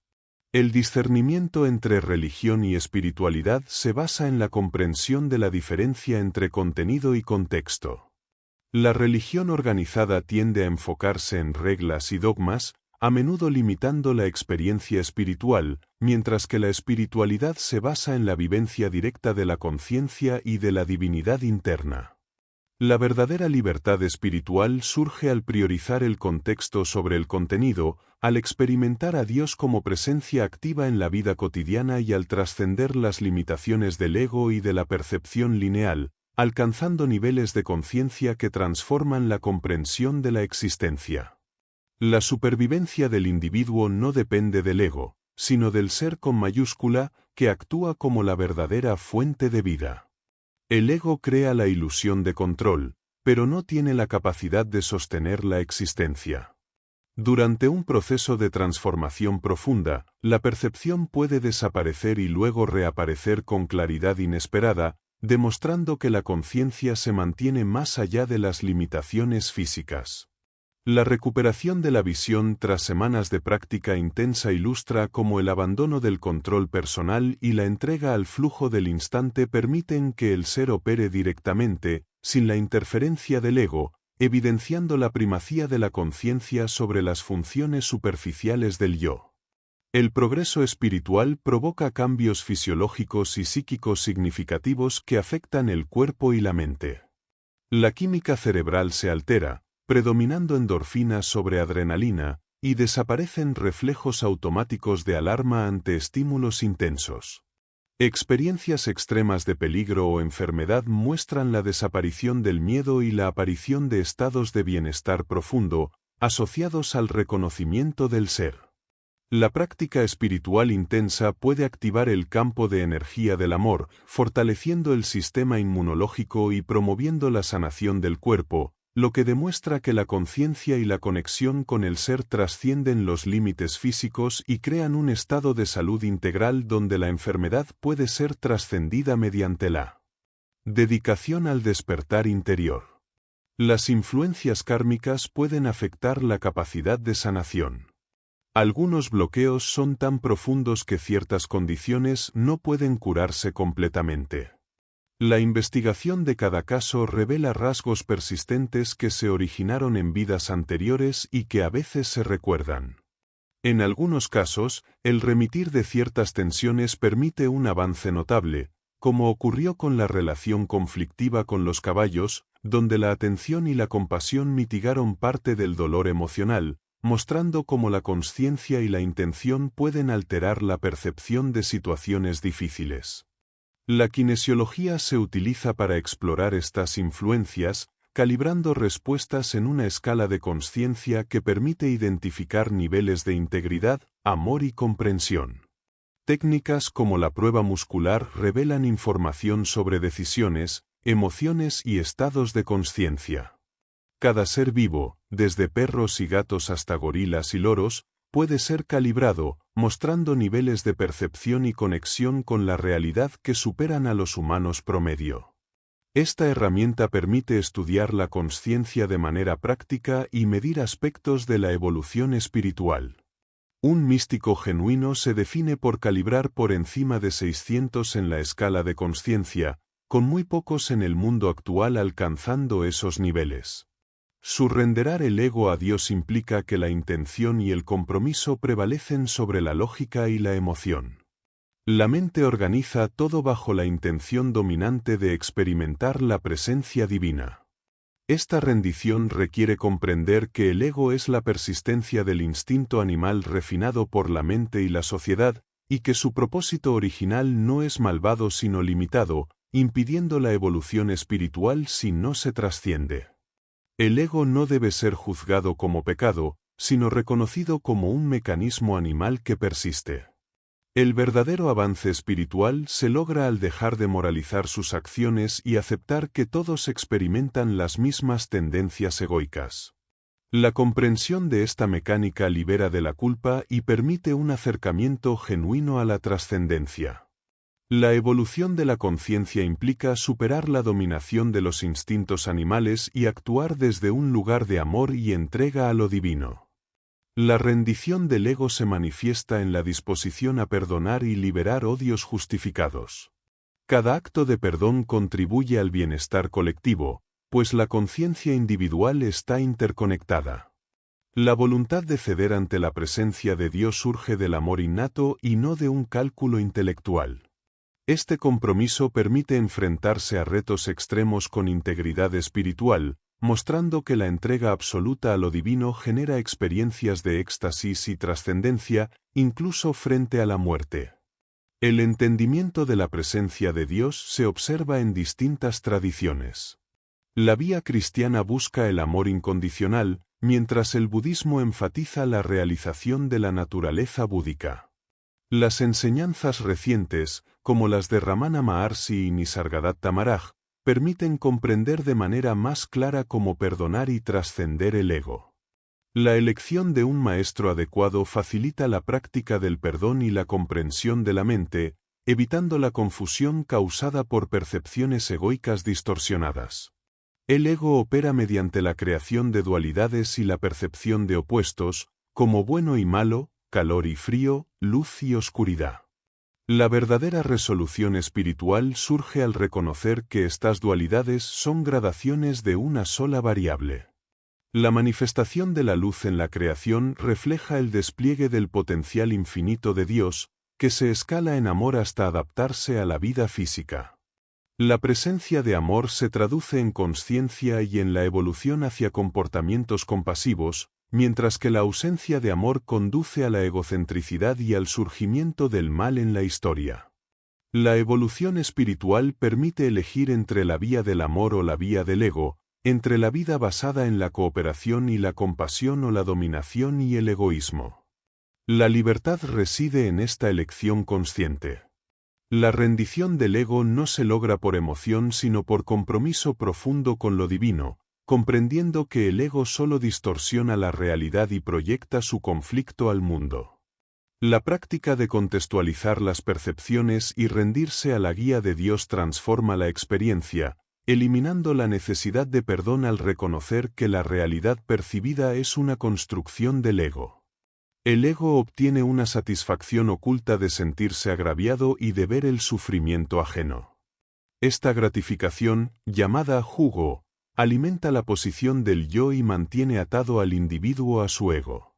El discernimiento entre religión y espiritualidad se basa en la comprensión de la diferencia entre contenido y contexto. La religión organizada tiende a enfocarse en reglas y dogmas, a menudo limitando la experiencia espiritual, mientras que la espiritualidad se basa en la vivencia directa de la conciencia y de la divinidad interna. La verdadera libertad espiritual surge al priorizar el contexto sobre el contenido, al experimentar a Dios como presencia activa en la vida cotidiana y al trascender las limitaciones del ego y de la percepción lineal, alcanzando niveles de conciencia que transforman la comprensión de la existencia. La supervivencia del individuo no depende del ego, sino del ser con mayúscula, que actúa como la verdadera fuente de vida. El ego crea la ilusión de control, pero no tiene la capacidad de sostener la existencia. Durante un proceso de transformación profunda, la percepción puede desaparecer y luego reaparecer con claridad inesperada, demostrando que la conciencia se mantiene más allá de las limitaciones físicas. La recuperación de la visión tras semanas de práctica intensa ilustra cómo el abandono del control personal y la entrega al flujo del instante permiten que el ser opere directamente, sin la interferencia del ego, evidenciando la primacía de la conciencia sobre las funciones superficiales del yo. El progreso espiritual provoca cambios fisiológicos y psíquicos significativos que afectan el cuerpo y la mente. La química cerebral se altera, predominando endorfinas sobre adrenalina, y desaparecen reflejos automáticos de alarma ante estímulos intensos. Experiencias extremas de peligro o enfermedad muestran la desaparición del miedo y la aparición de estados de bienestar profundo, asociados al reconocimiento del ser. La práctica espiritual intensa puede activar el campo de energía del amor, fortaleciendo el sistema inmunológico y promoviendo la sanación del cuerpo, lo que demuestra que la conciencia y la conexión con el ser trascienden los límites físicos y crean un estado de salud integral donde la enfermedad puede ser trascendida mediante la dedicación al despertar interior. Las influencias kármicas pueden afectar la capacidad de sanación. Algunos bloqueos son tan profundos que ciertas condiciones no pueden curarse completamente. La investigación de cada caso revela rasgos persistentes que se originaron en vidas anteriores y que a veces se recuerdan. En algunos casos, el remitir de ciertas tensiones permite un avance notable, como ocurrió con la relación conflictiva con los caballos, donde la atención y la compasión mitigaron parte del dolor emocional, mostrando cómo la consciencia y la intención pueden alterar la percepción de situaciones difíciles. La kinesiología se utiliza para explorar estas influencias, calibrando respuestas en una escala de consciencia que permite identificar niveles de integridad, amor y comprensión. Técnicas como la prueba muscular revelan información sobre decisiones, emociones y estados de consciencia. Cada ser vivo, desde perros y gatos hasta gorilas y loros, puede ser calibrado, mostrando niveles de percepción y conexión con la realidad que superan a los humanos promedio. Esta herramienta permite estudiar la consciencia de manera práctica y medir aspectos de la evolución espiritual. Un místico genuino se define por calibrar por encima de 600 en la escala de consciencia, con muy pocos en el mundo actual alcanzando esos niveles. Surrenderar el ego a Dios implica que la intención y el compromiso prevalecen sobre la lógica y la emoción. La mente organiza todo bajo la intención dominante de experimentar la presencia divina. Esta rendición requiere comprender que el ego es la persistencia del instinto animal refinado por la mente y la sociedad, y que su propósito original no es malvado sino limitado, impidiendo la evolución espiritual si no se trasciende. El ego no debe ser juzgado como pecado, sino reconocido como un mecanismo animal que persiste. El verdadero avance espiritual se logra al dejar de moralizar sus acciones y aceptar que todos experimentan las mismas tendencias egoicas. La comprensión de esta mecánica libera de la culpa y permite un acercamiento genuino a la trascendencia. La evolución de la conciencia implica superar la dominación de los instintos animales y actuar desde un lugar de amor y entrega a lo divino. La rendición del ego se manifiesta en la disposición a perdonar y liberar odios justificados. Cada acto de perdón contribuye al bienestar colectivo, pues la conciencia individual está interconectada. La voluntad de ceder ante la presencia de Dios surge del amor innato y no de un cálculo intelectual. Este compromiso permite enfrentarse a retos extremos con integridad espiritual, mostrando que la entrega absoluta a lo divino genera experiencias de éxtasis y trascendencia, incluso frente a la muerte. El entendimiento de la presencia de Dios se observa en distintas tradiciones. La vía cristiana busca el amor incondicional, mientras el budismo enfatiza la realización de la naturaleza búdica. Las enseñanzas recientes, como las de Ramana Maharshi y Nisargadatta Maharaj, permiten comprender de manera más clara cómo perdonar y trascender el ego. La elección de un maestro adecuado facilita la práctica del perdón y la comprensión de la mente, evitando la confusión causada por percepciones egoicas distorsionadas. El ego opera mediante la creación de dualidades y la percepción de opuestos, como bueno y malo, calor y frío, luz y oscuridad. La verdadera resolución espiritual surge al reconocer que estas dualidades son gradaciones de una sola variable. La manifestación de la luz en la creación refleja el despliegue del potencial infinito de Dios, que se escala en amor hasta adaptarse a la vida física. La presencia de amor se traduce en consciencia y en la evolución hacia comportamientos compasivos, mientras que la ausencia de amor conduce a la egocentricidad y al surgimiento del mal en la historia. La evolución espiritual permite elegir entre la vía del amor o la vía del ego, entre la vida basada en la cooperación y la compasión o la dominación y el egoísmo. La libertad reside en esta elección consciente. La rendición del ego no se logra por emoción sino por compromiso profundo con lo divino, comprendiendo que el ego solo distorsiona la realidad y proyecta su conflicto al mundo. La práctica de contextualizar las percepciones y rendirse a la guía de Dios transforma la experiencia, eliminando la necesidad de perdón al reconocer que la realidad percibida es una construcción del ego. El ego obtiene una satisfacción oculta de sentirse agraviado y de ver el sufrimiento ajeno. Esta gratificación, llamada jugo, alimenta la posición del yo y mantiene atado al individuo a su ego.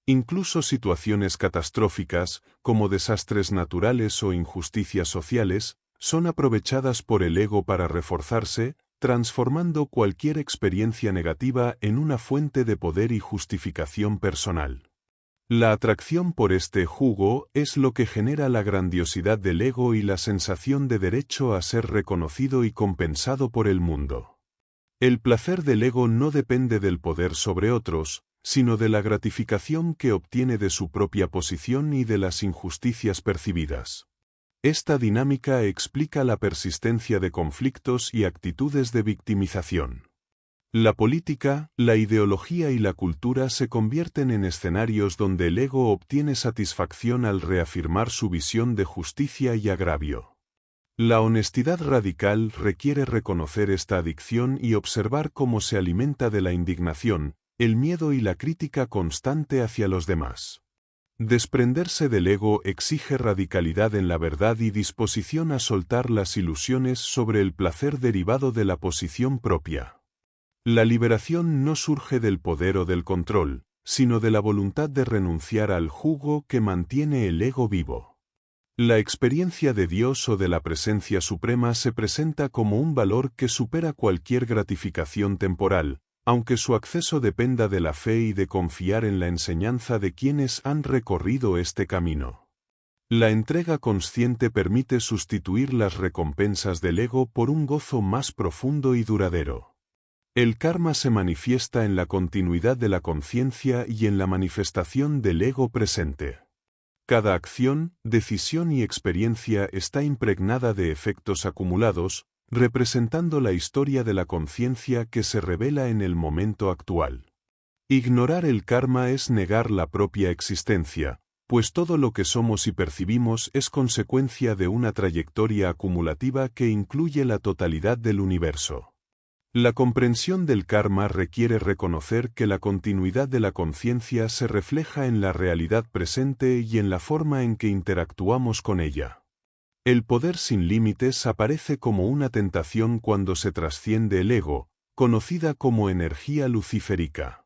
Incluso situaciones catastróficas, como desastres naturales o injusticias sociales, son aprovechadas por el ego para reforzarse, transformando cualquier experiencia negativa en una fuente de poder y justificación personal. La atracción por este jugo es lo que genera la grandiosidad del ego y la sensación de derecho a ser reconocido y compensado por el mundo. El placer del ego no depende del poder sobre otros, sino de la gratificación que obtiene de su propia posición y de las injusticias percibidas. Esta dinámica explica la persistencia de conflictos y actitudes de victimización. La política, la ideología y la cultura se convierten en escenarios donde el ego obtiene satisfacción al reafirmar su visión de justicia y agravio. La honestidad radical requiere reconocer esta adicción y observar cómo se alimenta de la indignación, el miedo y la crítica constante hacia los demás. Desprenderse del ego exige radicalidad en la verdad y disposición a soltar las ilusiones sobre el placer derivado de la posición propia. La liberación no surge del poder o del control, sino de la voluntad de renunciar al jugo que mantiene el ego vivo. La experiencia de Dios o de la presencia suprema se presenta como un valor que supera cualquier gratificación temporal, aunque su acceso dependa de la fe y de confiar en la enseñanza de quienes han recorrido este camino. La entrega consciente permite sustituir las recompensas del ego por un gozo más profundo y duradero. El karma se manifiesta en la continuidad de la conciencia y en la manifestación del ego presente. Cada acción, decisión y experiencia está impregnada de efectos acumulados, representando la historia de la conciencia que se revela en el momento actual. Ignorar el karma es negar la propia existencia, pues todo lo que somos y percibimos es consecuencia de una trayectoria acumulativa que incluye la totalidad del universo. La comprensión del karma requiere reconocer que la continuidad de la conciencia se refleja en la realidad presente y en la forma en que interactuamos con ella. El poder sin límites aparece como una tentación cuando se trasciende el ego, conocida como energía luciférica.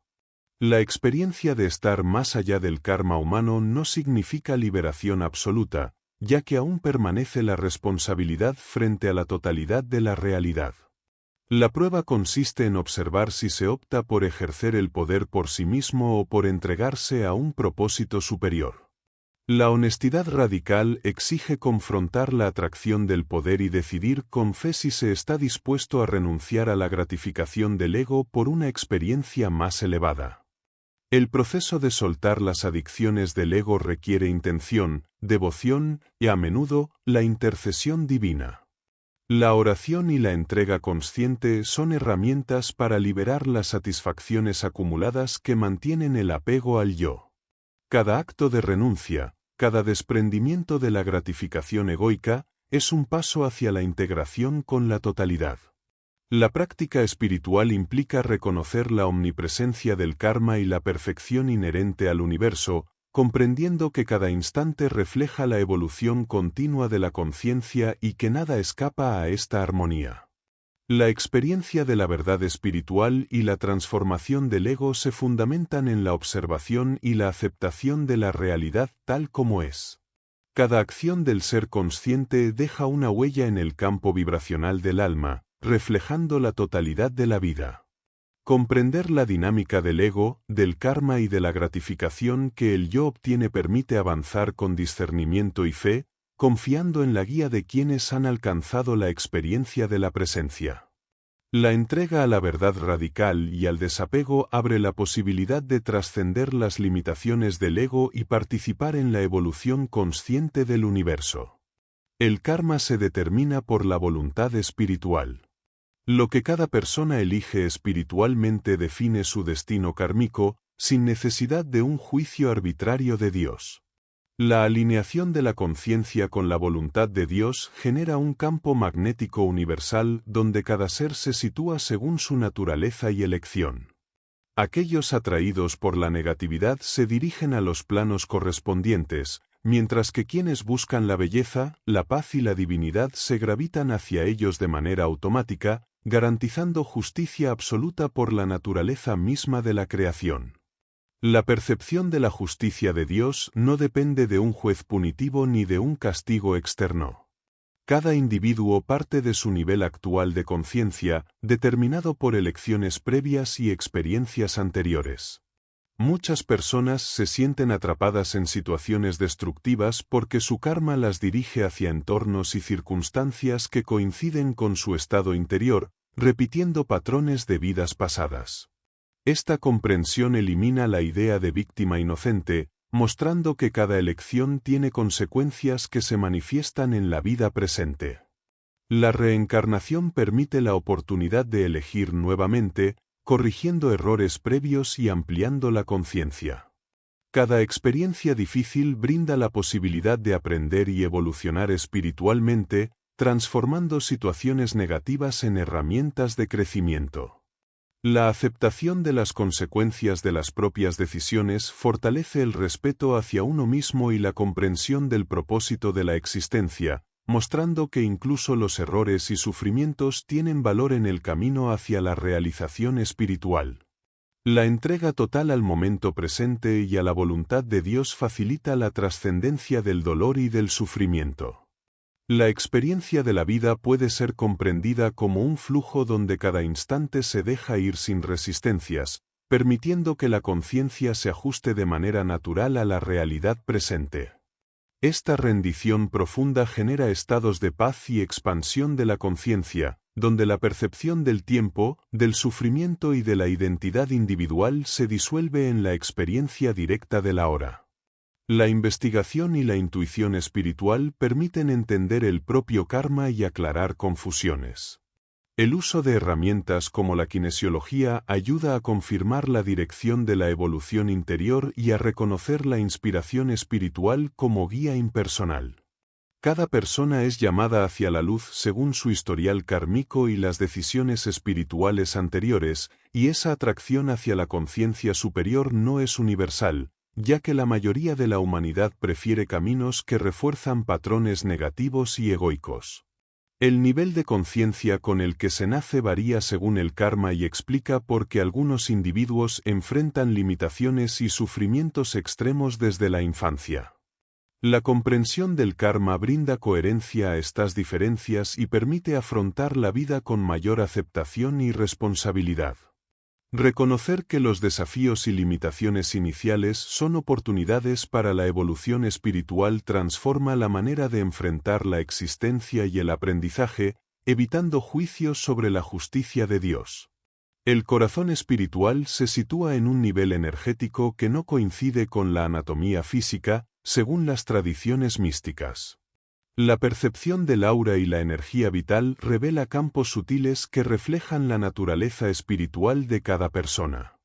La experiencia de estar más allá del karma humano no significa liberación absoluta, ya que aún permanece la responsabilidad frente a la totalidad de la realidad. La prueba consiste en observar si se opta por ejercer el poder por sí mismo o por entregarse a un propósito superior. La honestidad radical exige confrontar la atracción del poder y decidir con fe si se está dispuesto a renunciar a la gratificación del ego por una experiencia más elevada. El proceso de soltar las adicciones del ego requiere intención, devoción y, a menudo, la intercesión divina. La oración y la entrega consciente son herramientas para liberar las satisfacciones acumuladas que mantienen el apego al yo. Cada acto de renuncia, cada desprendimiento de la gratificación egoica, es un paso hacia la integración con la totalidad. La práctica espiritual implica reconocer la omnipresencia del karma y la perfección inherente al universo, comprendiendo que cada instante refleja la evolución continua de la conciencia y que nada escapa a esta armonía. La experiencia de la verdad espiritual y la transformación del ego se fundamentan en la observación y la aceptación de la realidad tal como es. Cada acción del ser consciente deja una huella en el campo vibracional del alma, reflejando la totalidad de la vida. Comprender la dinámica del ego, del karma y de la gratificación que el yo obtiene permite avanzar con discernimiento y fe, confiando en la guía de quienes han alcanzado la experiencia de la presencia. La entrega a la verdad radical y al desapego abre la posibilidad de trascender las limitaciones del ego y participar en la evolución consciente del universo. El karma se determina por la voluntad espiritual. Lo que cada persona elige espiritualmente define su destino kármico, sin necesidad de un juicio arbitrario de Dios. La alineación de la conciencia con la voluntad de Dios genera un campo magnético universal donde cada ser se sitúa según su naturaleza y elección. Aquellos atraídos por la negatividad se dirigen a los planos correspondientes, mientras que quienes buscan la belleza, la paz y la divinidad se gravitan hacia ellos de manera automática, garantizando justicia absoluta por la naturaleza misma de la creación. La percepción de la justicia de Dios no depende de un juez punitivo ni de un castigo externo. Cada individuo parte de su nivel actual de conciencia, determinado por elecciones previas y experiencias anteriores. Muchas personas se sienten atrapadas en situaciones destructivas porque su karma las dirige hacia entornos y circunstancias que coinciden con su estado interior, repitiendo patrones de vidas pasadas. Esta comprensión elimina la idea de víctima inocente, mostrando que cada elección tiene consecuencias que se manifiestan en la vida presente. La reencarnación permite la oportunidad de elegir nuevamente, corrigiendo errores previos y ampliando la conciencia. Cada experiencia difícil brinda la posibilidad de aprender y evolucionar espiritualmente, transformando situaciones negativas en herramientas de crecimiento. La aceptación de las consecuencias de las propias decisiones fortalece el respeto hacia uno mismo y la comprensión del propósito de la existencia, mostrando que incluso los errores y sufrimientos tienen valor en el camino hacia la realización espiritual. La entrega total al momento presente y a la voluntad de Dios facilita la trascendencia del dolor y del sufrimiento. La experiencia de la vida puede ser comprendida como un flujo donde cada instante se deja ir sin resistencias, permitiendo que la conciencia se ajuste de manera natural a la realidad presente. Esta rendición profunda genera estados de paz y expansión de la conciencia, donde la percepción del tiempo, del sufrimiento y de la identidad individual se disuelve en la experiencia directa del ahora. La investigación y la intuición espiritual permiten entender el propio karma y aclarar confusiones. El uso de herramientas como la kinesiología ayuda a confirmar la dirección de la evolución interior y a reconocer la inspiración espiritual como guía impersonal. Cada persona es llamada hacia la luz según su historial kármico y las decisiones espirituales anteriores, y esa atracción hacia la conciencia superior no es universal, ya que la mayoría de la humanidad prefiere caminos que refuerzan patrones negativos y egoicos. El nivel de conciencia con el que se nace varía según el karma y explica por qué algunos individuos enfrentan limitaciones y sufrimientos extremos desde la infancia. La comprensión del karma brinda coherencia a estas diferencias y permite afrontar la vida con mayor aceptación y responsabilidad. Reconocer que los desafíos y limitaciones iniciales son oportunidades para la evolución espiritual transforma la manera de enfrentar la existencia y el aprendizaje, evitando juicios sobre la justicia de Dios. El corazón espiritual se sitúa en un nivel energético que no coincide con la anatomía física, según las tradiciones místicas. La percepción del aura y la energía vital revela campos sutiles que reflejan la naturaleza espiritual de cada persona.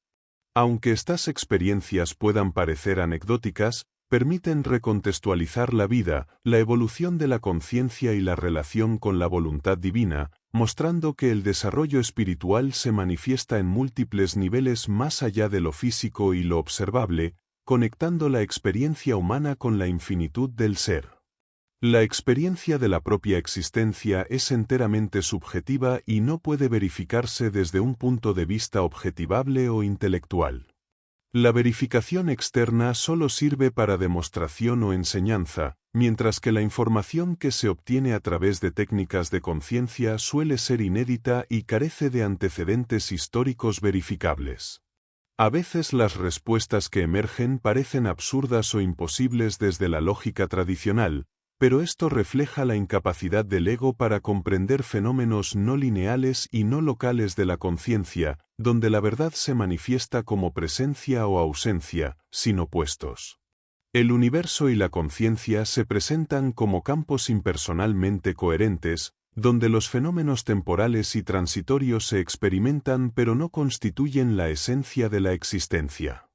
Aunque estas experiencias puedan parecer anecdóticas, permiten recontextualizar la vida, la evolución de la conciencia y la relación con la voluntad divina, mostrando que el desarrollo espiritual se manifiesta en múltiples niveles más allá de lo físico y lo observable, conectando la experiencia humana con la infinitud del ser. La experiencia de la propia existencia es enteramente subjetiva y no puede verificarse desde un punto de vista objetivable o intelectual. La verificación externa solo sirve para demostración o enseñanza, mientras que la información que se obtiene a través de técnicas de conciencia suele ser inédita y carece de antecedentes históricos verificables. A veces las respuestas que emergen parecen absurdas o imposibles desde la lógica tradicional, pero esto refleja la incapacidad del ego para comprender fenómenos no lineales y no locales de la conciencia, donde la verdad se manifiesta como presencia o ausencia, sin opuestos. El universo y la conciencia se presentan como campos impersonalmente coherentes, donde los fenómenos temporales y transitorios se experimentan pero no constituyen la esencia de la existencia.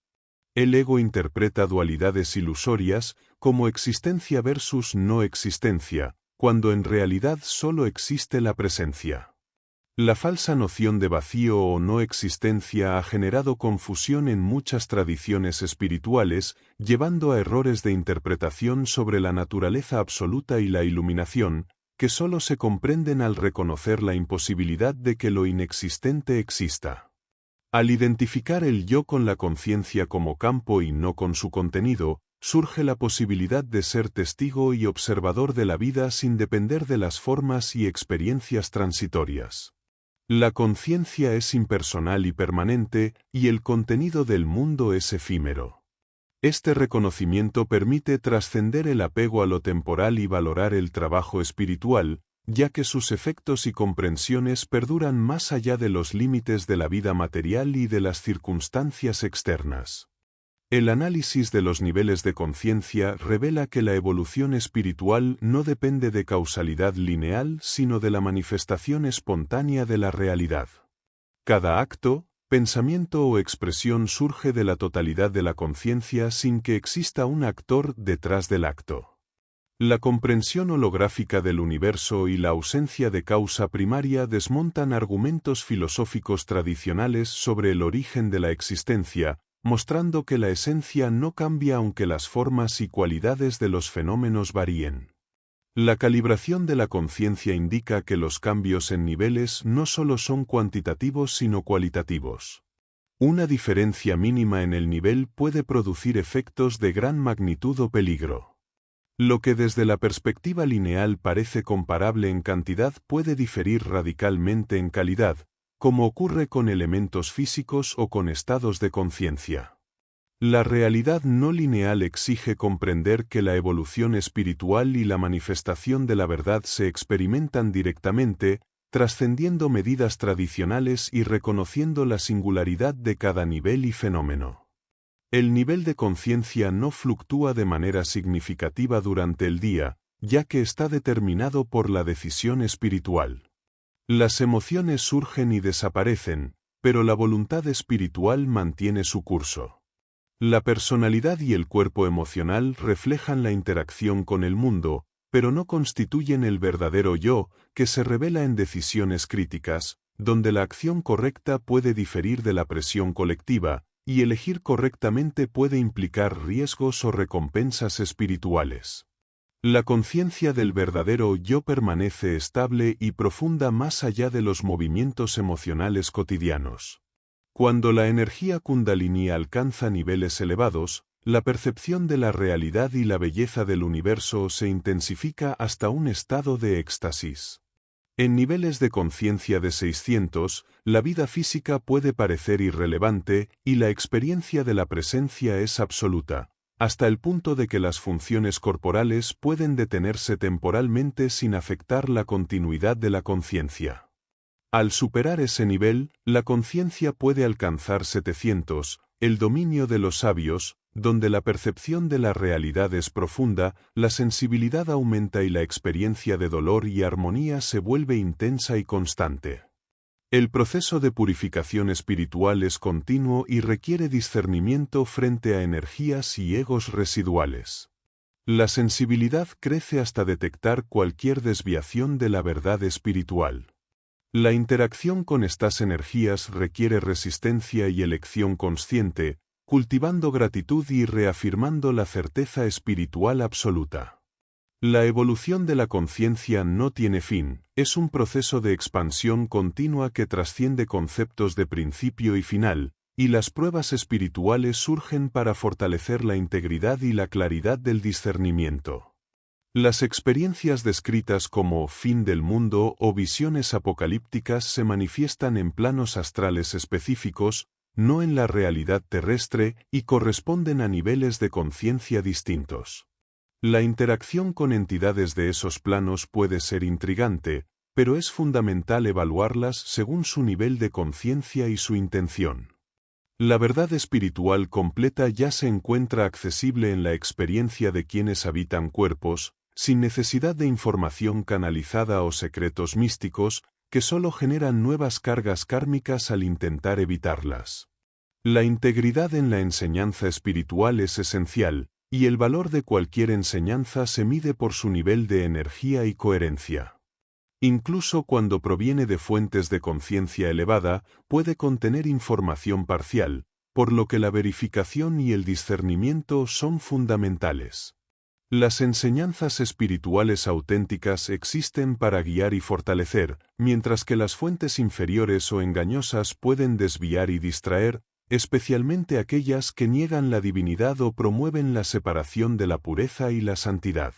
El ego interpreta dualidades ilusorias como existencia versus no existencia, cuando en realidad solo existe la presencia. La falsa noción de vacío o no existencia ha generado confusión en muchas tradiciones espirituales, llevando a errores de interpretación sobre la naturaleza absoluta y la iluminación, que solo se comprenden al reconocer la imposibilidad de que lo inexistente exista. Al identificar el yo con la conciencia como campo y no con su contenido, surge la posibilidad de ser testigo y observador de la vida sin depender de las formas y experiencias transitorias. La conciencia es impersonal y permanente, y el contenido del mundo es efímero. Este reconocimiento permite trascender el apego a lo temporal y valorar el trabajo espiritual, ya que sus efectos y comprensiones perduran más allá de los límites de la vida material y de las circunstancias externas. El análisis de los niveles de conciencia revela que la evolución espiritual no depende de causalidad lineal, sino de la manifestación espontánea de la realidad. Cada acto, pensamiento o expresión surge de la totalidad de la conciencia sin que exista un actor detrás del acto. La comprensión holográfica del universo y la ausencia de causa primaria desmontan argumentos filosóficos tradicionales sobre el origen de la existencia, mostrando que la esencia no cambia aunque las formas y cualidades de los fenómenos varíen. La calibración de la conciencia indica que los cambios en niveles no solo son cuantitativos sino cualitativos. Una diferencia mínima en el nivel puede producir efectos de gran magnitud o peligro. Lo que desde la perspectiva lineal parece comparable en cantidad puede diferir radicalmente en calidad, como ocurre con elementos físicos o con estados de conciencia. La realidad no lineal exige comprender que la evolución espiritual y la manifestación de la verdad se experimentan directamente, trascendiendo medidas tradicionales y reconociendo la singularidad de cada nivel y fenómeno. El nivel de conciencia no fluctúa de manera significativa durante el día, ya que está determinado por la decisión espiritual. Las emociones surgen y desaparecen, pero la voluntad espiritual mantiene su curso. La personalidad y el cuerpo emocional reflejan la interacción con el mundo, pero no constituyen el verdadero yo, que se revela en decisiones críticas, donde la acción correcta puede diferir de la presión colectiva, y elegir correctamente puede implicar riesgos o recompensas espirituales. La conciencia del verdadero yo permanece estable y profunda más allá de los movimientos emocionales cotidianos. Cuando la energía kundalini alcanza niveles elevados, la percepción de la realidad y la belleza del universo se intensifica hasta un estado de éxtasis. En niveles de conciencia de 600, la vida física puede parecer irrelevante y la experiencia de la presencia es absoluta, hasta el punto de que las funciones corporales pueden detenerse temporalmente sin afectar la continuidad de la conciencia. Al superar ese nivel, la conciencia puede alcanzar 700, el dominio de los sabios, donde la percepción de la realidad es profunda, la sensibilidad aumenta y la experiencia de dolor y armonía se vuelve intensa y constante. El proceso de purificación espiritual es continuo y requiere discernimiento frente a energías y egos residuales. La sensibilidad crece hasta detectar cualquier desviación de la verdad espiritual. La interacción con estas energías requiere resistencia y elección consciente, cultivando gratitud y reafirmando la certeza espiritual absoluta. La evolución de la conciencia no tiene fin, es un proceso de expansión continua que trasciende conceptos de principio y final, y las pruebas espirituales surgen para fortalecer la integridad y la claridad del discernimiento. Las experiencias descritas como fin del mundo o visiones apocalípticas se manifiestan en planos astrales específicos, no en la realidad terrestre, y corresponden a niveles de conciencia distintos. La interacción con entidades de esos planos puede ser intrigante, pero es fundamental evaluarlas según su nivel de conciencia y su intención. La verdad espiritual completa ya se encuentra accesible en la experiencia de quienes habitan cuerpos, sin necesidad de información canalizada o secretos místicos, que solo generan nuevas cargas kármicas al intentar evitarlas. La integridad en la enseñanza espiritual es esencial, y el valor de cualquier enseñanza se mide por su nivel de energía y coherencia. Incluso cuando proviene de fuentes de conciencia elevada, puede contener información parcial, por lo que la verificación y el discernimiento son fundamentales. Las enseñanzas espirituales auténticas existen para guiar y fortalecer, mientras que las fuentes inferiores o engañosas pueden desviar y distraer, especialmente aquellas que niegan la divinidad o promueven la separación de la pureza y la santidad.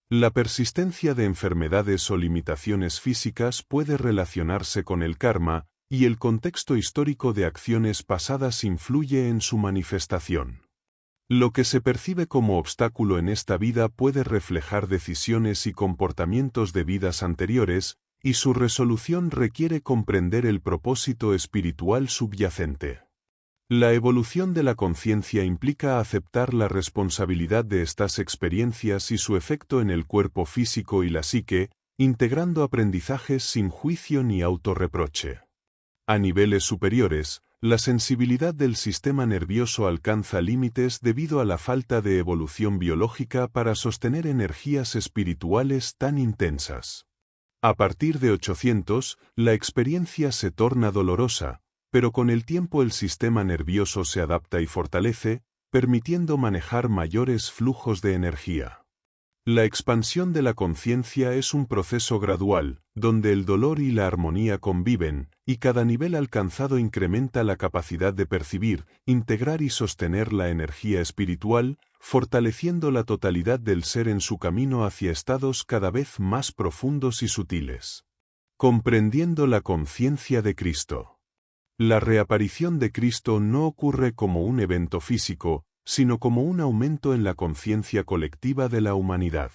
La persistencia de enfermedades o limitaciones físicas puede relacionarse con el karma, y el contexto histórico de acciones pasadas influye en su manifestación. Lo que se percibe como obstáculo en esta vida puede reflejar decisiones y comportamientos de vidas anteriores, y su resolución requiere comprender el propósito espiritual subyacente. La evolución de la conciencia implica aceptar la responsabilidad de estas experiencias y su efecto en el cuerpo físico y la psique, integrando aprendizajes sin juicio ni autorreproche. A niveles superiores, la sensibilidad del sistema nervioso alcanza límites debido a la falta de evolución biológica para sostener energías espirituales tan intensas. A partir de 800, la experiencia se torna dolorosa, pero con el tiempo el sistema nervioso se adapta y fortalece, permitiendo manejar mayores flujos de energía. La expansión de la conciencia es un proceso gradual, donde el dolor y la armonía conviven, y cada nivel alcanzado incrementa la capacidad de percibir, integrar y sostener la energía espiritual, fortaleciendo la totalidad del ser en su camino hacia estados cada vez más profundos y sutiles. Comprendiendo la conciencia de Cristo. La reaparición de Cristo no ocurre como un evento físico, sino como un aumento en la conciencia colectiva de la humanidad.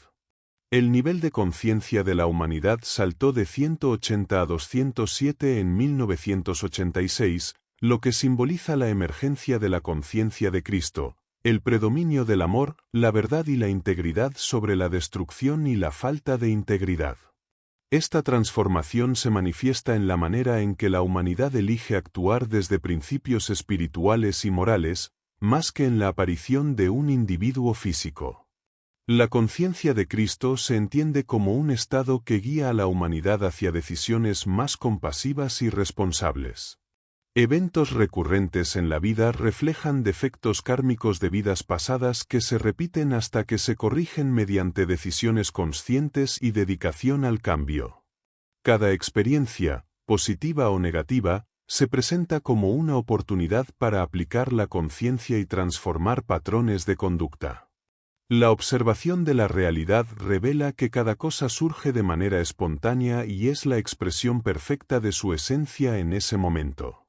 El nivel de conciencia de la humanidad saltó de 180 a 207 en 1986, lo que simboliza la emergencia de la conciencia de Cristo, el predominio del amor, la verdad y la integridad sobre la destrucción y la falta de integridad. Esta transformación se manifiesta en la manera en que la humanidad elige actuar desde principios espirituales y morales, más que en la aparición de un individuo físico. La conciencia de Cristo se entiende como un estado que guía a la humanidad hacia decisiones más compasivas y responsables. Eventos recurrentes en la vida reflejan defectos kármicos de vidas pasadas que se repiten hasta que se corrigen mediante decisiones conscientes y dedicación al cambio. Cada experiencia, positiva o negativa, se presenta como una oportunidad para aplicar la conciencia y transformar patrones de conducta. La observación de la realidad revela que cada cosa surge de manera espontánea y es la expresión perfecta de su esencia en ese momento.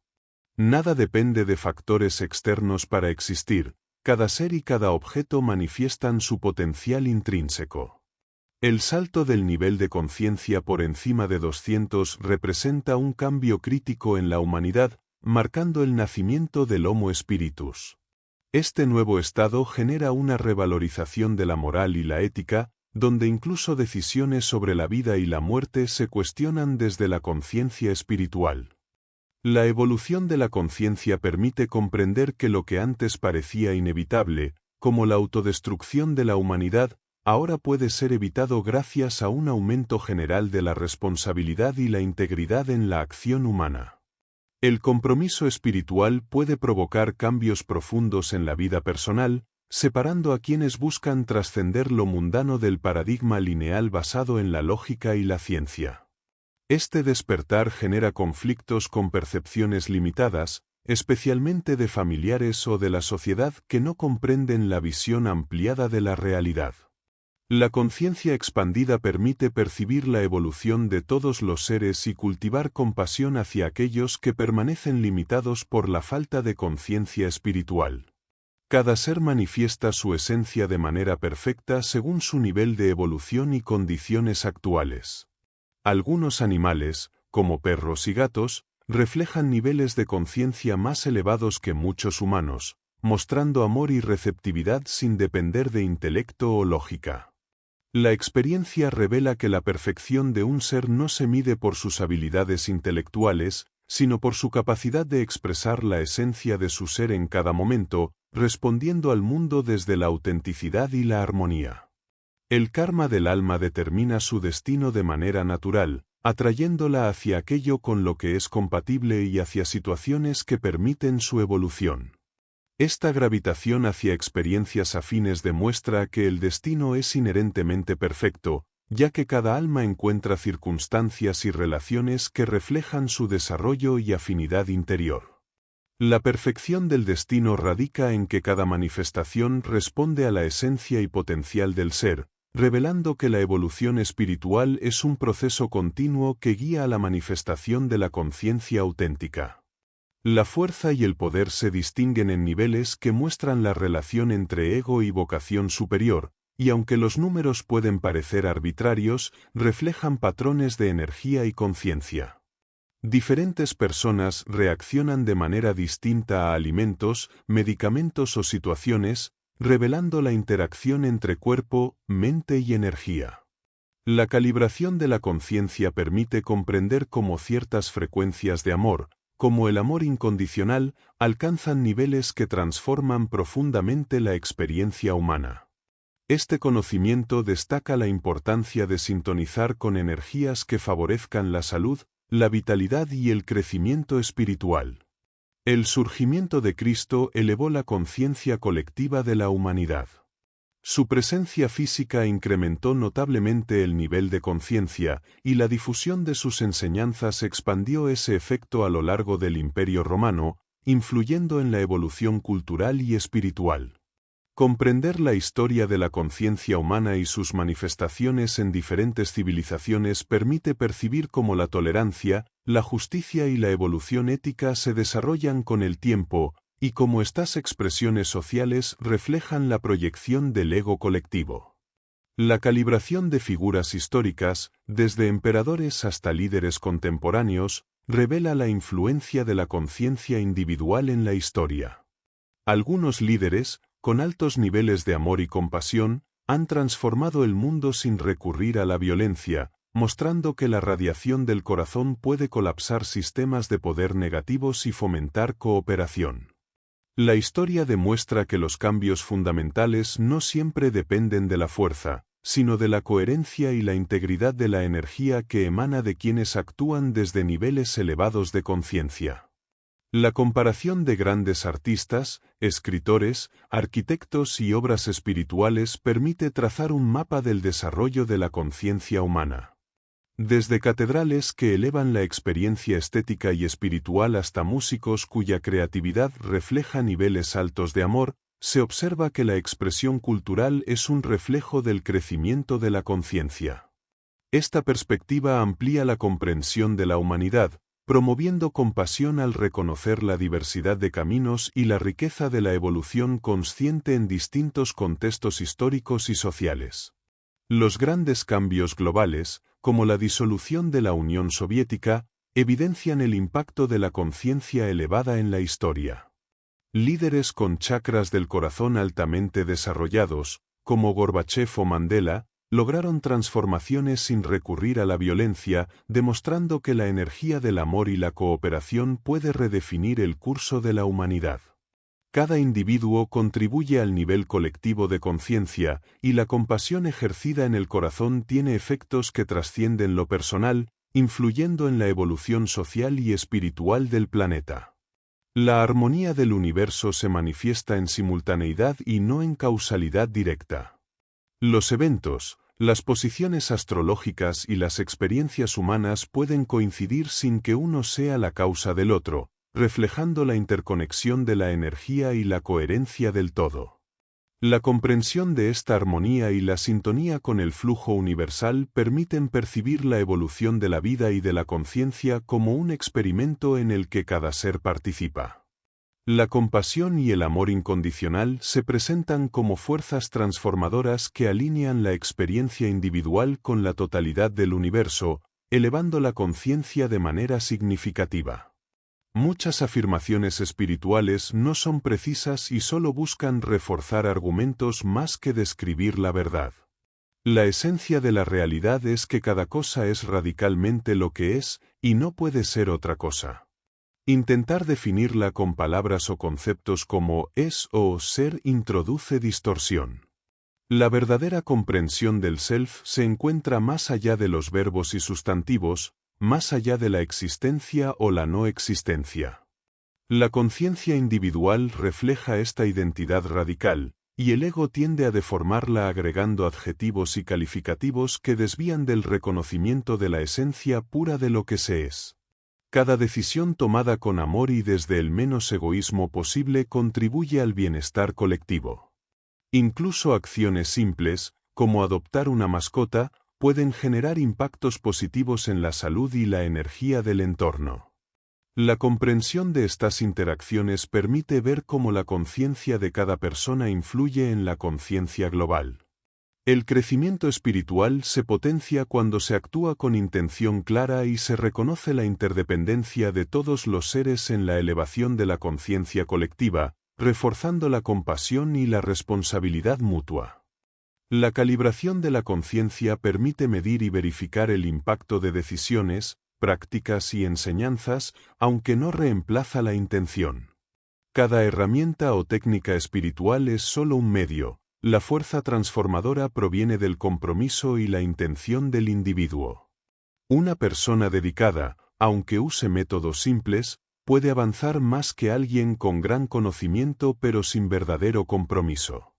Nada depende de factores externos para existir, cada ser y cada objeto manifiestan su potencial intrínseco. El salto del nivel de conciencia por encima de 200 representa un cambio crítico en la humanidad, marcando el nacimiento del Homo Spiritus. Este nuevo estado genera una revalorización de la moral y la ética, donde incluso decisiones sobre la vida y la muerte se cuestionan desde la conciencia espiritual. La evolución de la conciencia permite comprender que lo que antes parecía inevitable, como la autodestrucción de la humanidad, ahora puede ser evitado gracias a un aumento general de la responsabilidad y la integridad en la acción humana. El compromiso espiritual puede provocar cambios profundos en la vida personal, separando a quienes buscan trascender lo mundano del paradigma lineal basado en la lógica y la ciencia. Este despertar genera conflictos con percepciones limitadas, especialmente de familiares o de la sociedad que no comprenden la visión ampliada de la realidad. La conciencia expandida permite percibir la evolución de todos los seres y cultivar compasión hacia aquellos que permanecen limitados por la falta de conciencia espiritual. Cada ser manifiesta su esencia de manera perfecta según su nivel de evolución y condiciones actuales. Algunos animales, como perros y gatos, reflejan niveles de conciencia más elevados que muchos humanos, mostrando amor y receptividad sin depender de intelecto o lógica. La experiencia revela que la perfección de un ser no se mide por sus habilidades intelectuales, sino por su capacidad de expresar la esencia de su ser en cada momento, respondiendo al mundo desde la autenticidad y la armonía. El karma del alma determina su destino de manera natural, atrayéndola hacia aquello con lo que es compatible y hacia situaciones que permiten su evolución. Esta gravitación hacia experiencias afines demuestra que el destino es inherentemente perfecto, ya que cada alma encuentra circunstancias y relaciones que reflejan su desarrollo y afinidad interior. La perfección del destino radica en que cada manifestación responde a la esencia y potencial del ser, revelando que la evolución espiritual es un proceso continuo que guía a la manifestación de la conciencia auténtica. La fuerza y el poder se distinguen en niveles que muestran la relación entre ego y vocación superior, y aunque los números pueden parecer arbitrarios, reflejan patrones de energía y conciencia. Diferentes personas reaccionan de manera distinta a alimentos, medicamentos o situaciones, revelando la interacción entre cuerpo, mente y energía. La calibración de la conciencia permite comprender cómo ciertas frecuencias de amor, como el amor incondicional, alcanzan niveles que transforman profundamente la experiencia humana. Este conocimiento destaca la importancia de sintonizar con energías que favorezcan la salud, la vitalidad y el crecimiento espiritual. El surgimiento de Cristo elevó la conciencia colectiva de la humanidad. Su presencia física incrementó notablemente el nivel de conciencia, y la difusión de sus enseñanzas expandió ese efecto a lo largo del Imperio Romano, influyendo en la evolución cultural y espiritual. Comprender la historia de la conciencia humana y sus manifestaciones en diferentes civilizaciones permite percibir cómo la tolerancia, la justicia y la evolución ética se desarrollan con el tiempo, y cómo estas expresiones sociales reflejan la proyección del ego colectivo. La calibración de figuras históricas, desde emperadores hasta líderes contemporáneos, revela la influencia de la conciencia individual en la historia. Algunos líderes, con altos niveles de amor y compasión, han transformado el mundo sin recurrir a la violencia, mostrando que la radiación del corazón puede colapsar sistemas de poder negativos y fomentar cooperación. La historia demuestra que los cambios fundamentales no siempre dependen de la fuerza, sino de la coherencia y la integridad de la energía que emana de quienes actúan desde niveles elevados de conciencia. La comparación de grandes artistas, escritores, arquitectos y obras espirituales permite trazar un mapa del desarrollo de la conciencia humana. Desde catedrales que elevan la experiencia estética y espiritual hasta músicos cuya creatividad refleja niveles altos de amor, se observa que la expresión cultural es un reflejo del crecimiento de la conciencia. Esta perspectiva amplía la comprensión de la humanidad, promoviendo compasión al reconocer la diversidad de caminos y la riqueza de la evolución consciente en distintos contextos históricos y sociales. Los grandes cambios globales, como la disolución de la Unión Soviética, evidencian el impacto de la conciencia elevada en la historia. Líderes con chakras del corazón altamente desarrollados, como Gorbachev o Mandela, lograron transformaciones sin recurrir a la violencia, demostrando que la energía del amor y la cooperación puede redefinir el curso de la humanidad. Cada individuo contribuye al nivel colectivo de conciencia, y la compasión ejercida en el corazón tiene efectos que trascienden lo personal, influyendo en la evolución social y espiritual del planeta. La armonía del universo se manifiesta en simultaneidad y no en causalidad directa. Los eventos, las posiciones astrológicas y las experiencias humanas pueden coincidir sin que uno sea la causa del otro, reflejando la interconexión de la energía y la coherencia del todo. La comprensión de esta armonía y la sintonía con el flujo universal permiten percibir la evolución de la vida y de la conciencia como un experimento en el que cada ser participa. La compasión y el amor incondicional se presentan como fuerzas transformadoras que alinean la experiencia individual con la totalidad del universo, elevando la conciencia de manera significativa. Muchas afirmaciones espirituales no son precisas y solo buscan reforzar argumentos más que describir la verdad. La esencia de la realidad es que cada cosa es radicalmente lo que es, y no puede ser otra cosa. Intentar definirla con palabras o conceptos como es o ser introduce distorsión. La verdadera comprensión del self se encuentra más allá de los verbos y sustantivos, más allá de la existencia o la no existencia. La conciencia individual refleja esta identidad radical, y el ego tiende a deformarla agregando adjetivos y calificativos que desvían del reconocimiento de la esencia pura de lo que se es. Cada decisión tomada con amor y desde el menos egoísmo posible contribuye al bienestar colectivo. Incluso acciones simples, como adoptar una mascota, pueden generar impactos positivos en la salud y la energía del entorno. La comprensión de estas interacciones permite ver cómo la conciencia de cada persona influye en la conciencia global. El crecimiento espiritual se potencia cuando se actúa con intención clara y se reconoce la interdependencia de todos los seres en la elevación de la conciencia colectiva, reforzando la compasión y la responsabilidad mutua. La calibración de la conciencia permite medir y verificar el impacto de decisiones, prácticas y enseñanzas, aunque no reemplaza la intención. Cada herramienta o técnica espiritual es solo un medio. La fuerza transformadora proviene del compromiso y la intención del individuo. Una persona dedicada, aunque use métodos simples, puede avanzar más que alguien con gran conocimiento pero sin verdadero compromiso.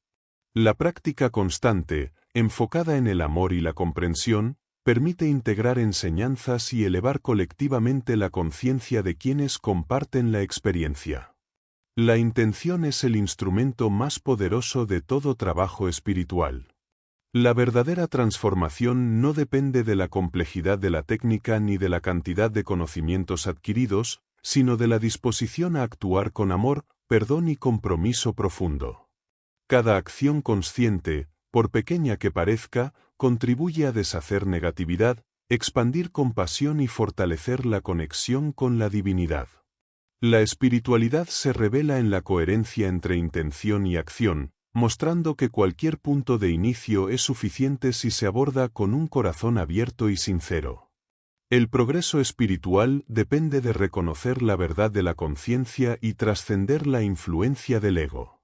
La práctica constante, enfocada en el amor y la comprensión, permite integrar enseñanzas y elevar colectivamente la conciencia de quienes comparten la experiencia. La intención es el instrumento más poderoso de todo trabajo espiritual. La verdadera transformación no depende de la complejidad de la técnica ni de la cantidad de conocimientos adquiridos, sino de la disposición a actuar con amor, perdón y compromiso profundo. Cada acción consciente, por pequeña que parezca, contribuye a deshacer negatividad, expandir compasión y fortalecer la conexión con la divinidad. La espiritualidad se revela en la coherencia entre intención y acción, mostrando que cualquier punto de inicio es suficiente si se aborda con un corazón abierto y sincero. El progreso espiritual depende de reconocer la verdad de la conciencia y trascender la influencia del ego.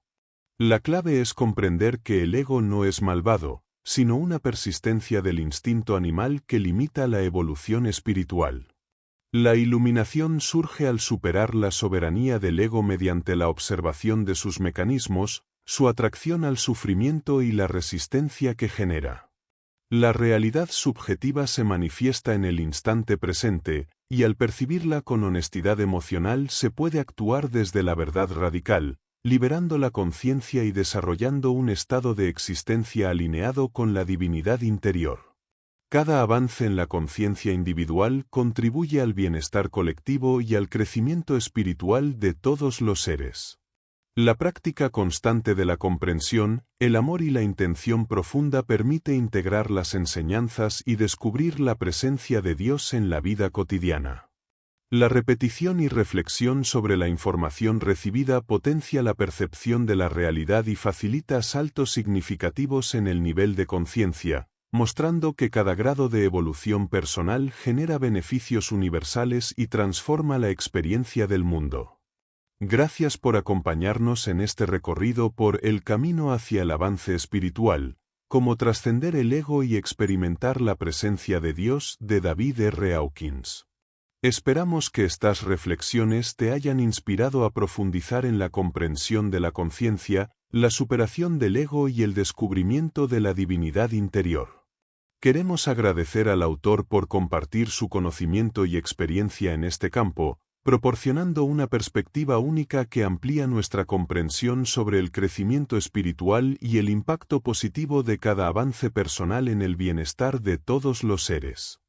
La clave es comprender que el ego no es malvado, sino una persistencia del instinto animal que limita la evolución espiritual. La iluminación surge al superar la soberanía del ego mediante la observación de sus mecanismos, su atracción al sufrimiento y la resistencia que genera. La realidad subjetiva se manifiesta en el instante presente, y al percibirla con honestidad emocional se puede actuar desde la verdad radical, liberando la conciencia y desarrollando un estado de existencia alineado con la divinidad interior. Cada avance en la conciencia individual contribuye al bienestar colectivo y al crecimiento espiritual de todos los seres. La práctica constante de la comprensión, el amor y la intención profunda permite integrar las enseñanzas y descubrir la presencia de Dios en la vida cotidiana. La repetición y reflexión sobre la información recibida potencia la percepción de la realidad y facilita saltos significativos en el nivel de conciencia, mostrando que cada grado de evolución personal genera beneficios universales y transforma la experiencia del mundo. Gracias por acompañarnos en este recorrido por el camino hacia el avance espiritual, como trascender el ego y experimentar la presencia de Dios de David R. Hawkins. Esperamos que estas reflexiones te hayan inspirado a profundizar en la comprensión de la conciencia, la superación del ego y el descubrimiento de la divinidad interior. Queremos agradecer al autor por compartir su conocimiento y experiencia en este campo, proporcionando una perspectiva única que amplía nuestra comprensión sobre el crecimiento espiritual y el impacto positivo de cada avance personal en el bienestar de todos los seres.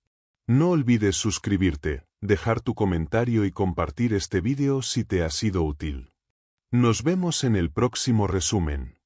No olvides suscribirte, dejar tu comentario y compartir este vídeo si te ha sido útil. Nos vemos en el próximo resumen.